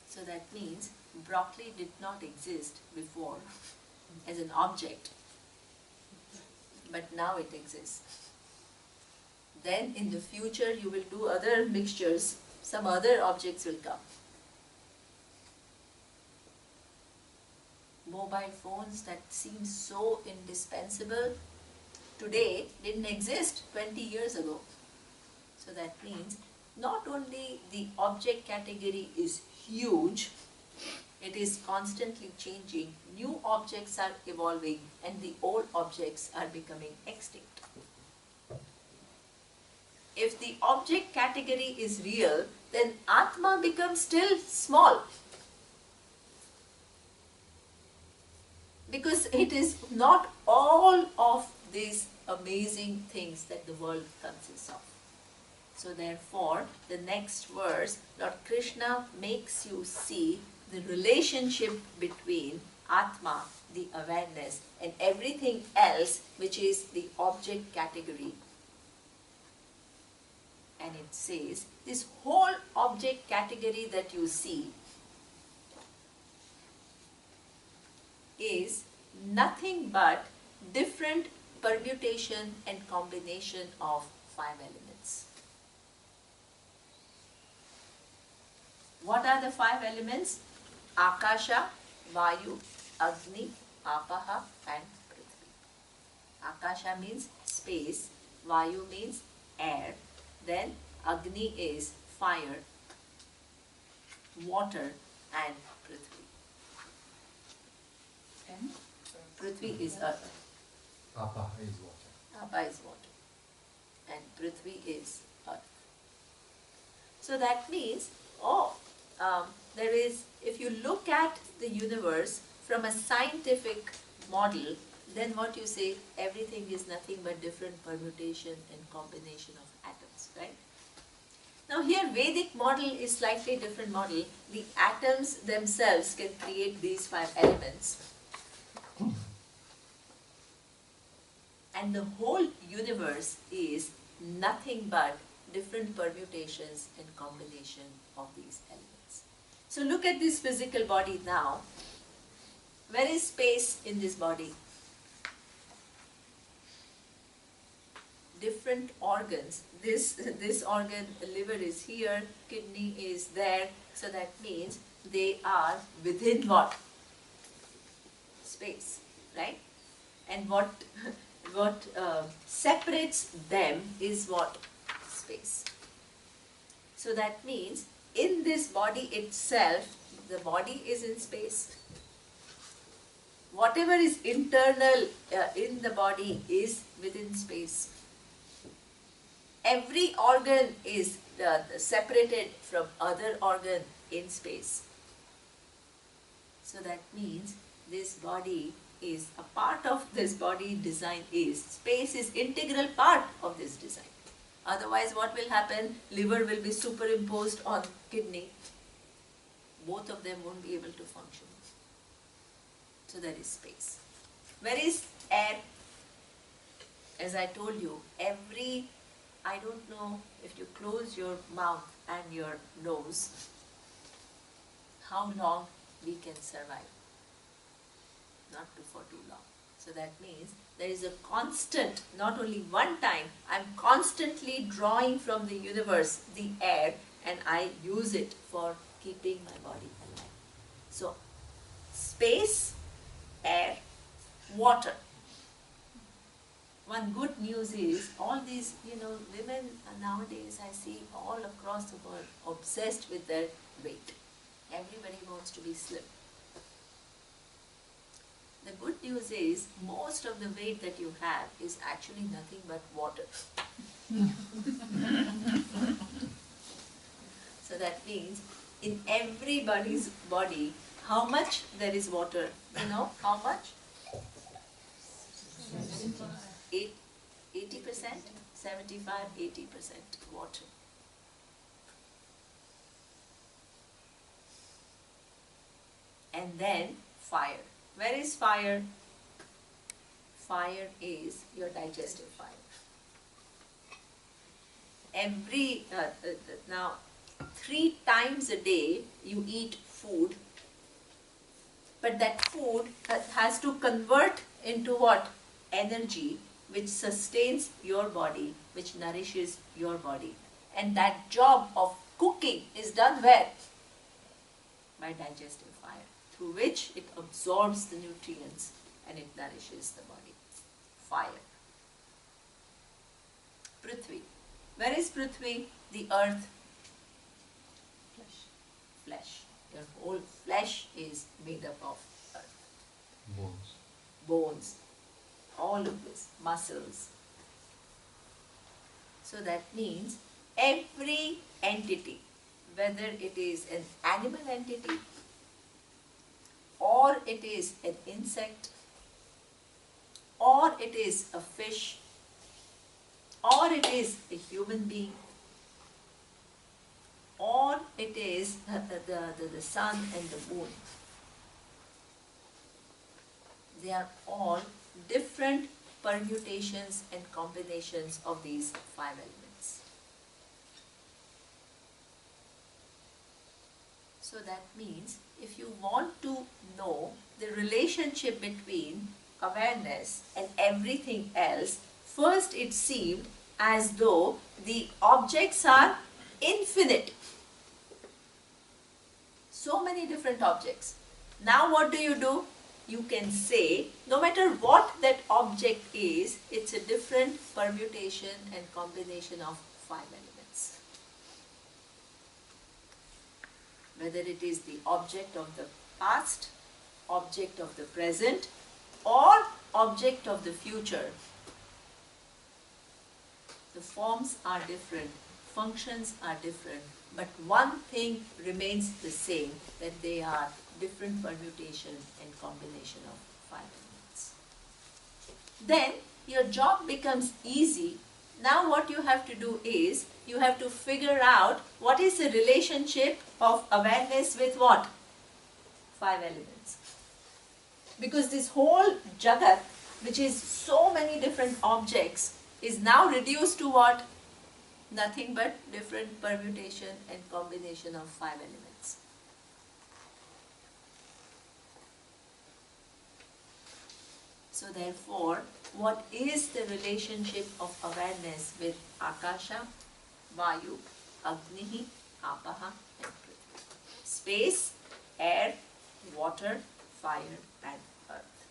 So that means broccoli did not exist before as an object, but now it exists. Then in the future you will do other mixtures, some other objects will come. Mobile phones that seem so indispensable today didn't exist 20 years ago. So that means not only the object category is huge, it is constantly changing. New objects are evolving and the old objects are becoming extinct. If the object category is real, then Atma becomes still small. Because it is not all of these amazing things that the world consists of. So therefore, the next verse, Lord Krishna makes you see the relationship between Atma, the awareness, and everything else which is the object category. And it says, this whole object category that you see is nothing but different permutation and combination of 5 elements. What are the 5 elements? Akasha, Vayu, Agni, Apaha and Prithvi. Akasha means space, Vayu means air, then Agni is fire, water and Prithvi. And Prithvi is earth. Apa is water. Apa is water. And Prithvi is earth. So that means, there is, if you look at the universe from a scientific model, then what you say, everything is nothing but different permutation and combination of atoms, right? Now here Vedic model is slightly different model. The atoms themselves can create these 5 elements. And the whole universe is nothing but different permutations and combination of these elements. So look at this physical body now. Where is space in this body? Different organs. This organ, liver is here, kidney is there, so that means they are within what? Space, right? And what separates them is what? Space. So that means in this body itself, the body is in space. Whatever is internal in the body is within space. Every organ is separated from other organ in space. So that means this body is a part of this body design is. Space is integral part of this design. Otherwise what will happen? Liver will be superimposed on kidney. Both of them won't be able to function. So there is space. Where is air? As I told you, I don't know if you close your mouth and your nose, how long we can survive. Not for too long. So that means there is a constant, not only one time, I'm constantly drawing from the universe the air and I use it for keeping my body alive. So space, air, water. One good news is all these, women nowadays I see all across the world obsessed with their weight. Everybody wants to be slim. The good news is most of the weight that you have is actually nothing but water. So that means in everybody's body, how much there is water? You know how much? 80%, 75, 80% water. And then fire. Where is fire? Fire is your digestive fire. Now 3 times a day you eat food, but that food has to convert into what? Energy, which sustains your body, which nourishes your body. And that job of cooking is done where? By digestive fire, through which it absorbs the nutrients and it nourishes the body. Fire. Prithvi. Where is Prithvi? The earth. Flesh. Your whole flesh is made up of earth. Bones. All of this. Muscles. So that means every entity, whether it is an animal entity, or it is an insect, or it is a fish, or it is a human being, or it is the sun and the moon. They are all different permutations and combinations of these 5 elements. So that means if you want to know the relationship between awareness and everything else, first it seemed as though the objects are infinite. So many different objects. Now what do? You can say, no matter what that object is, it's a different permutation and combination of 5 elements. Whether it is the object of the past, object of the present, or object of the future. The forms are different, functions are different, but one thing remains the same, that they are different permutation and combination of 5 elements. Then your job becomes easy. Now what you have to do is, you have to figure out what is the relationship of awareness with what? 5 elements. Because this whole Jagat, which is so many different objects, is now reduced to what? Nothing but different permutation and combination of 5 elements. So therefore, what is the relationship of awareness with Akasha, Vayu, Agnihi, Apaha and Prithvi? Space, air, water, fire and earth.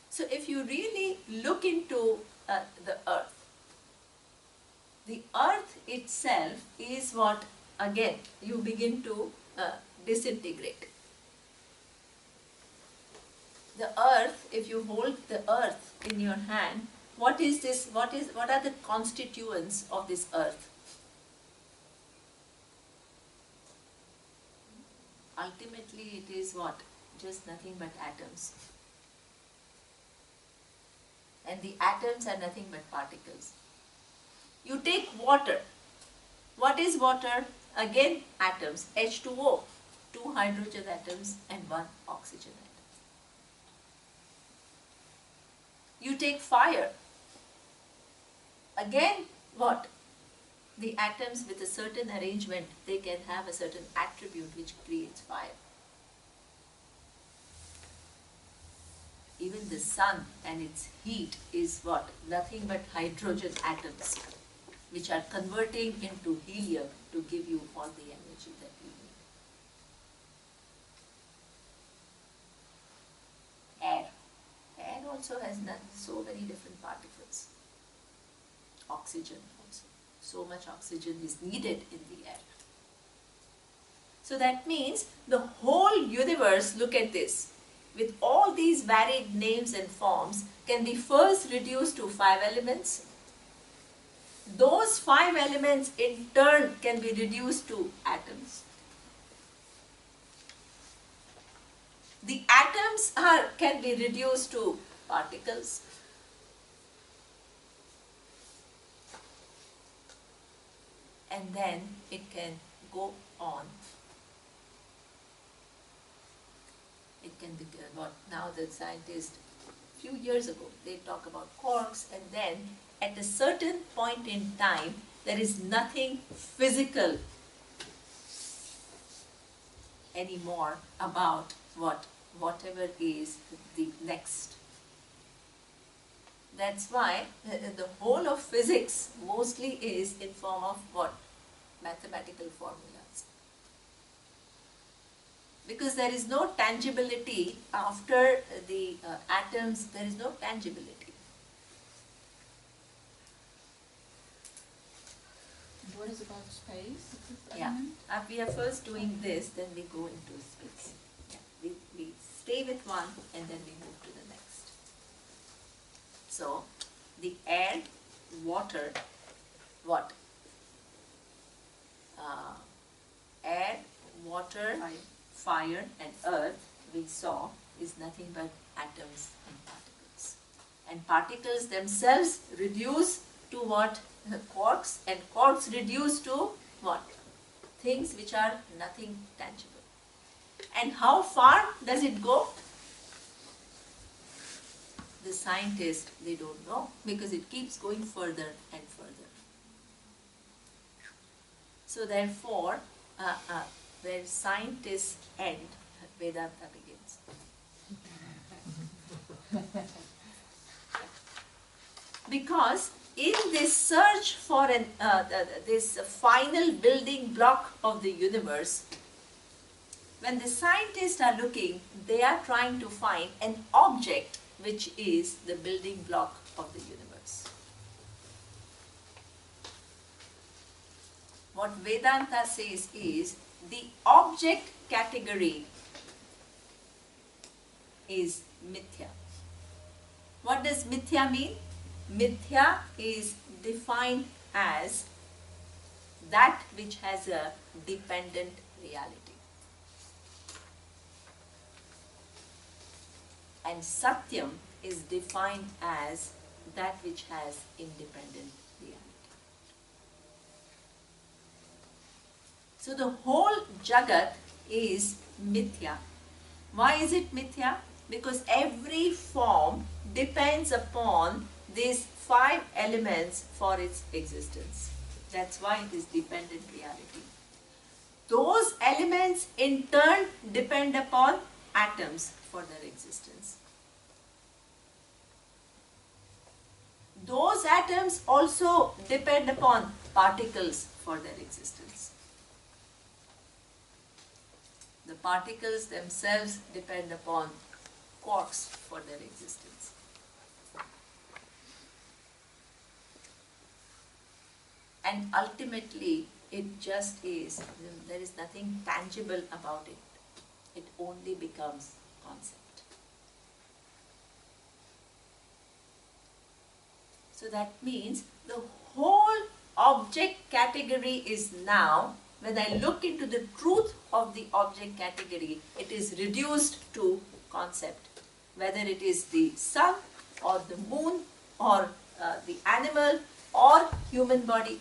So if you really look into the earth itself is what, again, you begin to disintegrate. The earth, if you hold the earth in your hand, what is this? What are the constituents of this earth? Ultimately, it is what? Just nothing but atoms. And the atoms are nothing but particles. You take water. What is water? Again, atoms. H2O, 2 hydrogen atoms and 1 oxygen atom. You take fire. Again, what? The atoms with a certain arrangement, they can have a certain attribute which creates fire. Even the sun and its heat is what? Nothing but hydrogen atoms, which are converting into helium to give you all the energy that you need. Air. Air also has so many different particles. Oxygen also. So much oxygen is needed in the air. So that means the whole universe, look at this, with all these varied names and forms, can be first reduced to 5 elements. Those 5 elements in turn can be reduced to atoms. The atoms can be reduced to particles. And then it can go on. It can be what now the scientists, few years ago, they talk about quarks, and then at a certain point in time, there is nothing physical anymore about whatever is the next. That's why the whole of physics mostly is in form of what? Mathematical formulas. Because there is no tangibility after the atoms, there is no tangibility. What is about space? Yeah, we are first doing this, then we go into space. Yeah. We stay with one and then we move to the next. So, the air, water, what? Air, water, fire and earth, we saw, is nothing but atoms and particles. And particles themselves reduce to what? Quarks, and quarks reduce to what? Things which are nothing tangible. And how far does it go? The scientists, they don't know, because it keeps going further and further. So therefore, where scientists end, Vedanta begins. Because in this search for this final building block of the universe, when the scientists are looking, they are trying to find an object which is the building block of the universe. What Vedanta says is the object category is mithya. What does mithya mean? Mithya is defined as that which has a dependent reality. And Satyam is defined as that which has independent reality. So the whole Jagat is mithya. Why is it mithya? Because every form depends upon these 5 elements for its existence. That's why it is dependent reality. Those elements in turn depend upon atoms for their existence. Those atoms also depend upon particles for their existence. The particles themselves depend upon quarks for their existence. And ultimately, it just is, there is nothing tangible about it. It only becomes concept. So that means the whole object category is now, when I look into the truth of the object category, it is reduced to concept. Whether it is the sun or the moon or the animal or human body.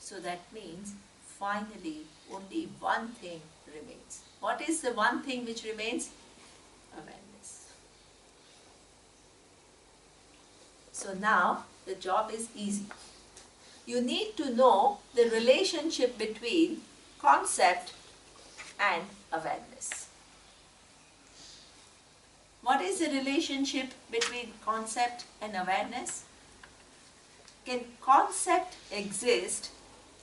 So that means finally only one thing remains. What is the one thing which remains? Awareness. So now the job is easy. You need to know the relationship between concept and awareness. What is the relationship between concept and awareness? Can concept exist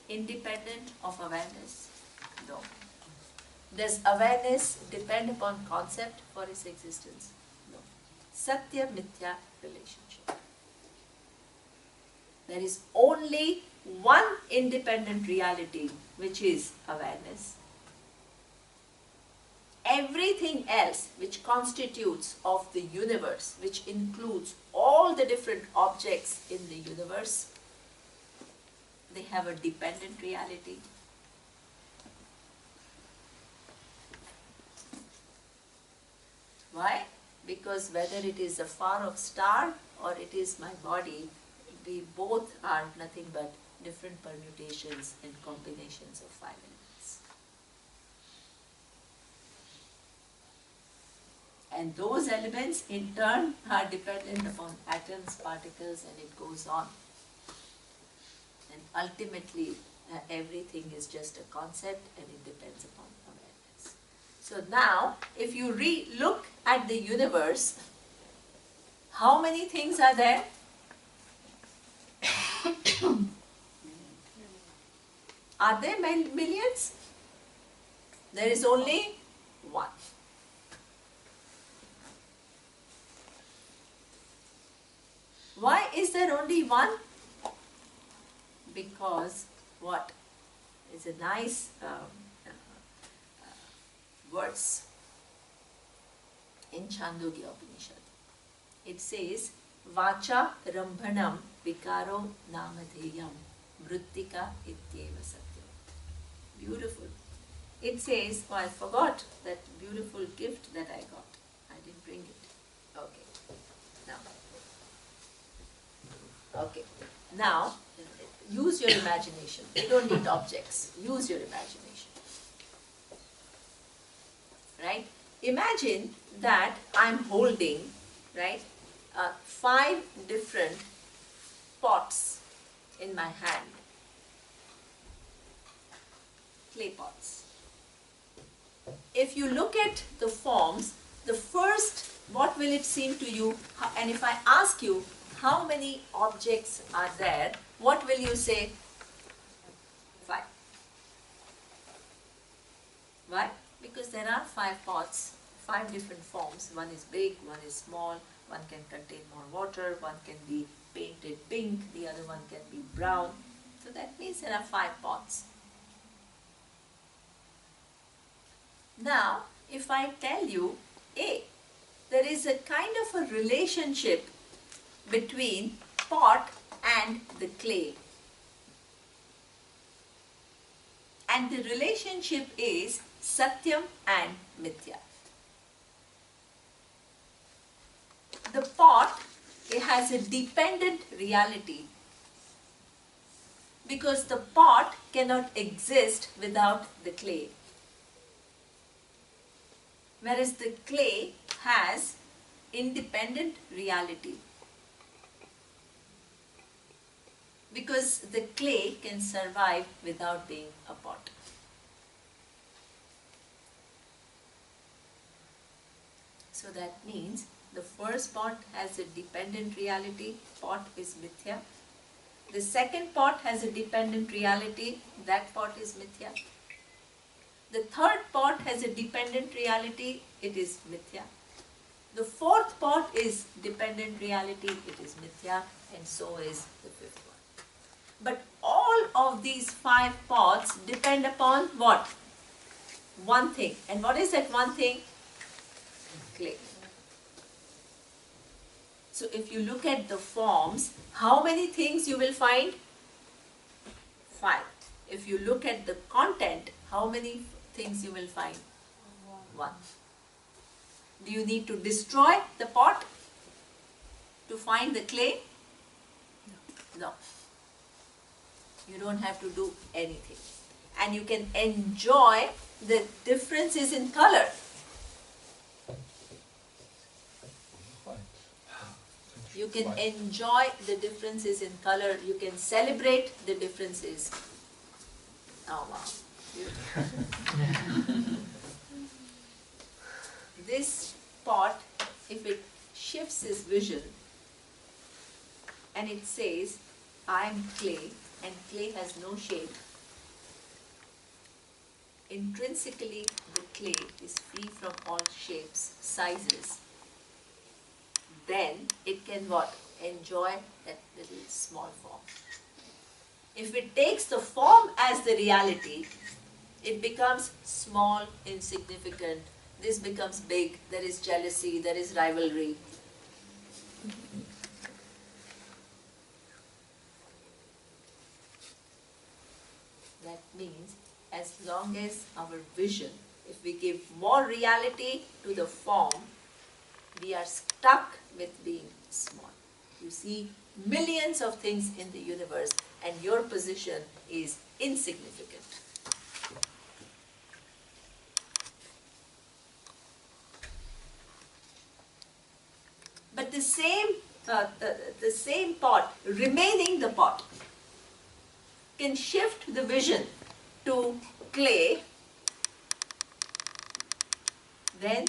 independent of awareness? No. Does awareness depend upon concept for its existence? No. Satya Mithya relationship. There is only one independent reality, which is awareness. Everything else which constitutes of the universe, which includes all the different objects in the universe, they have a dependent reality. Why? Because whether it is a far-off star or it is my body, we both are nothing but different permutations and combinations of 5 elements. And those elements in turn are dependent upon atoms, particles, and it goes on. And ultimately, everything is just a concept and it depends upon awareness. So now, if you look at the universe, how many things are there? Are there millions? There is only one. Why is there only one? Because what? It's a nice verse in Chandogya Upanishad. It says, Vacha Rambhanam Vikaro Namadheyam Vrittika Ityeva Satyam. Beautiful. It says, oh, I forgot that beautiful gift that I got. I didn't bring it. Okay. Now, use your imagination. You don't need objects. Use your imagination. Right? Imagine that I'm holding, right, 5 different pots in my hand. Clay pots. If you look at the forms, the first, what will it seem to you? And if I ask you, how many objects are there? What will you say? 5. Why? Because there are 5 pots, 5 different forms. One is big, one is small, one can contain more water, one can be painted pink, the other one can be brown. So that means there are 5 pots. Now, if I tell you, there is a kind of a relationship between pot and the clay. And the relationship is Satyam and Mithya. The pot, it has a dependent reality because the pot cannot exist without the clay. Whereas the clay has independent reality. because the clay can survive without being a pot. So that means the first pot has a dependent reality, pot is mithya. The second pot has a dependent reality, that pot is mithya. The third pot has a dependent reality, it is mithya. The fourth pot is dependent reality, it is mithya, and so is the fifth one. But all of these 5 pots depend upon what? One thing. And what is that one thing? Clay. So if you look at the forms, how many things you will find? 5. If you look at the content, how many things you will find? 1. Do you need to destroy the pot to find the clay? No. You don't have to do anything. And you can enjoy the differences in color. You can enjoy the differences in color. You can celebrate the differences. Oh wow. This pot, if it shifts its vision and it says, I am clay and clay has no shape, intrinsically the clay is free from all shapes, sizes, then it can what? Enjoy that little small form. If it takes the form as the reality, it becomes small, insignificant. This becomes big, there is jealousy, there is rivalry. That means as long as our vision, if we give more reality to the form, we are stuck with being small. You see millions of things in the universe and your position is insignificant. But the same pot, remaining the pot, can shift the vision to clay, then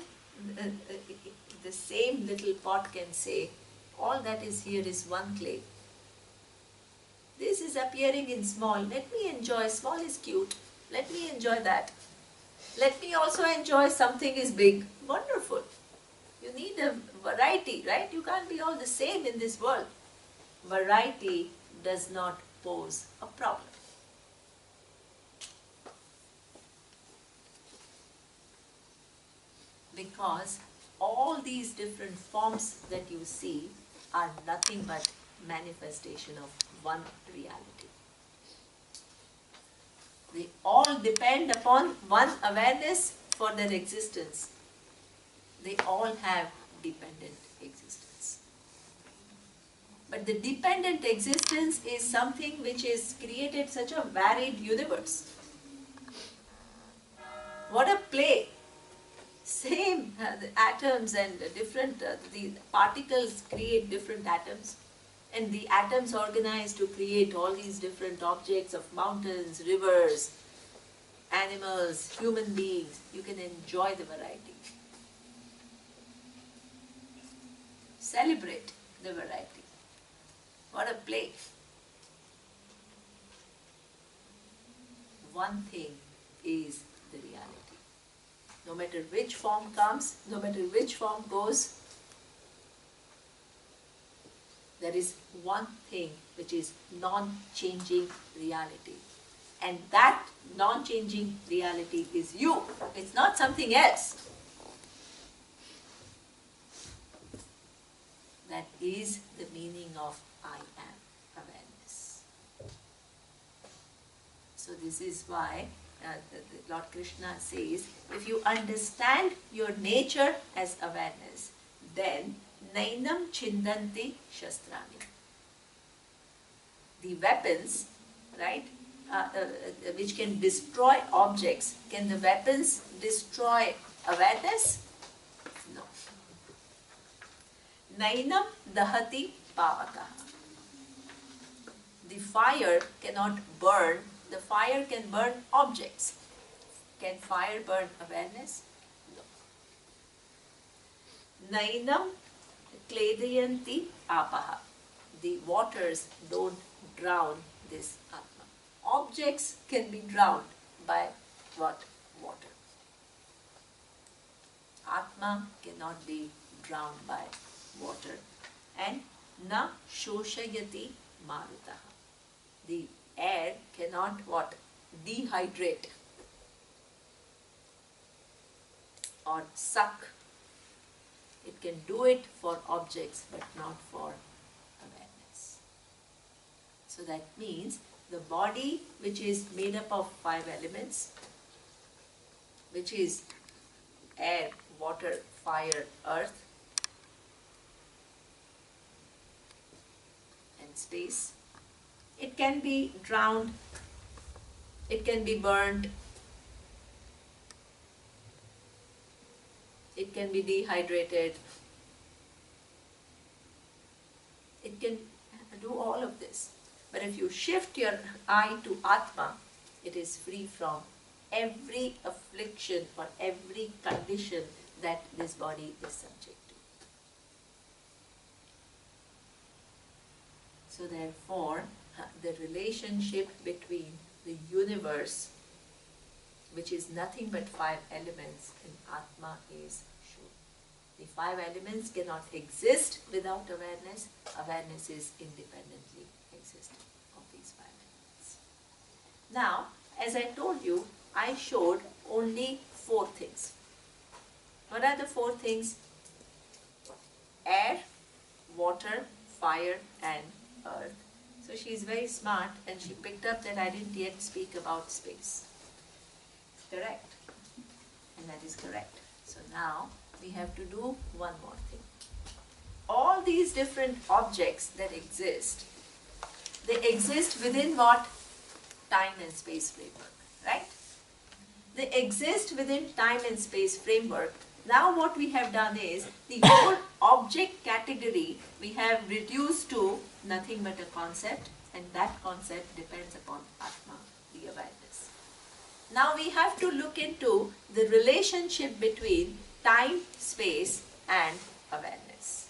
the same little pot can say, all that is here is one clay. This is appearing in small. Let me enjoy. Small is cute. Let me enjoy that. Let me also enjoy something is big. Wonderful. You need a variety, right? You can't be all the same in this world. Variety does not pose a problem. Because all these different forms that you see are nothing but manifestation of one reality. They all depend upon one awareness for their existence. They all have dependent existence. But the dependent existence is something which is created such a varied universe. What a play! Same the atoms and different the particles create different atoms, and the atoms organize to create all these different objects of mountains, rivers, animals, human beings. You can enjoy the variety. Celebrate the variety. What a play! One thing is the reality. No matter which form comes, no matter which form goes, there is one thing which is non-changing reality. And that non-changing reality is you. It's not something else. That is the meaning of I am awareness. So this is why Lord Krishna says, if you understand your nature as awareness, then nainam chindanti shastrani. The weapons, right, which can destroy objects, can the weapons destroy awareness? No. Nainam dahati pavakaha. the fire cannot burn, the fire can burn objects. Can fire burn awareness? No. Nainam kledayanti apaha. The waters don't drown this Atma. Objects can be drowned by what? Water. Atma cannot be drowned by water. And na shoshayati marutaha. The air cannot what? Dehydrate or suck. It can do it for objects but not for awareness. So that means the body, which is made up of 5 elements, which is air, water, fire, earth and space, it can be drowned, it can be burned, it can be dehydrated, it can do all of this. But if you shift your eye to Atma, it is free from every affliction or every condition that this body is subject to. So therefore, the relationship between the universe, which is nothing but 5 elements, in Atma is sure. The 5 elements cannot exist without awareness. Awareness is independently existent of these 5 elements. Now, as I told you, I showed only 4 things. What are the 4 things? Air, water, fire and earth. So she is very smart and she picked up that I didn't yet speak about space. Correct? And that is correct. So now we have to do one more thing. All these different objects that exist, they exist within what? Time and space framework, right? They exist within time and space framework. Now what we have done is, the whole object category we have reduced to nothing but a concept, and that concept depends upon Atma, the awareness. Now we have to look into the relationship between time, space and awareness.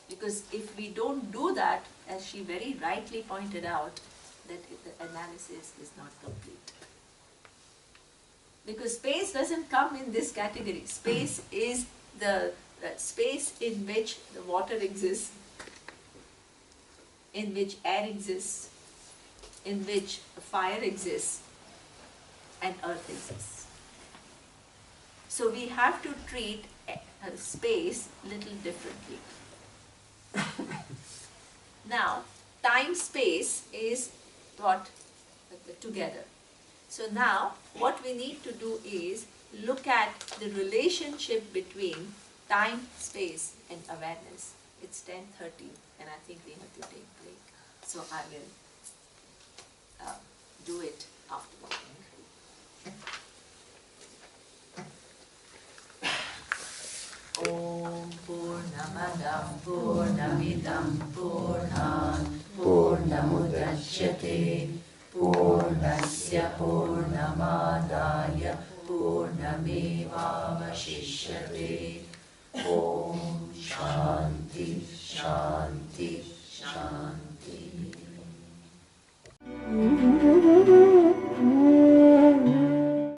Because if we don't do that, as she very rightly pointed out, that the analysis is not complete. Because space doesn't come in this category. Space is the space in which the water exists, in which air exists, in which fire exists, and earth exists. So we have to treat space little differently. Now, time-space is what? Together. So now, what we need to do is look at the relationship between time, space and awareness. It's 10:30 and I think we have to take break. So I will do it afterward. Om Purnamadam Purnamidam Purnat Purnamudachyate Purnasya Purnamadaya Purnamevavashishyate. Om Shanti Shanti Shanti.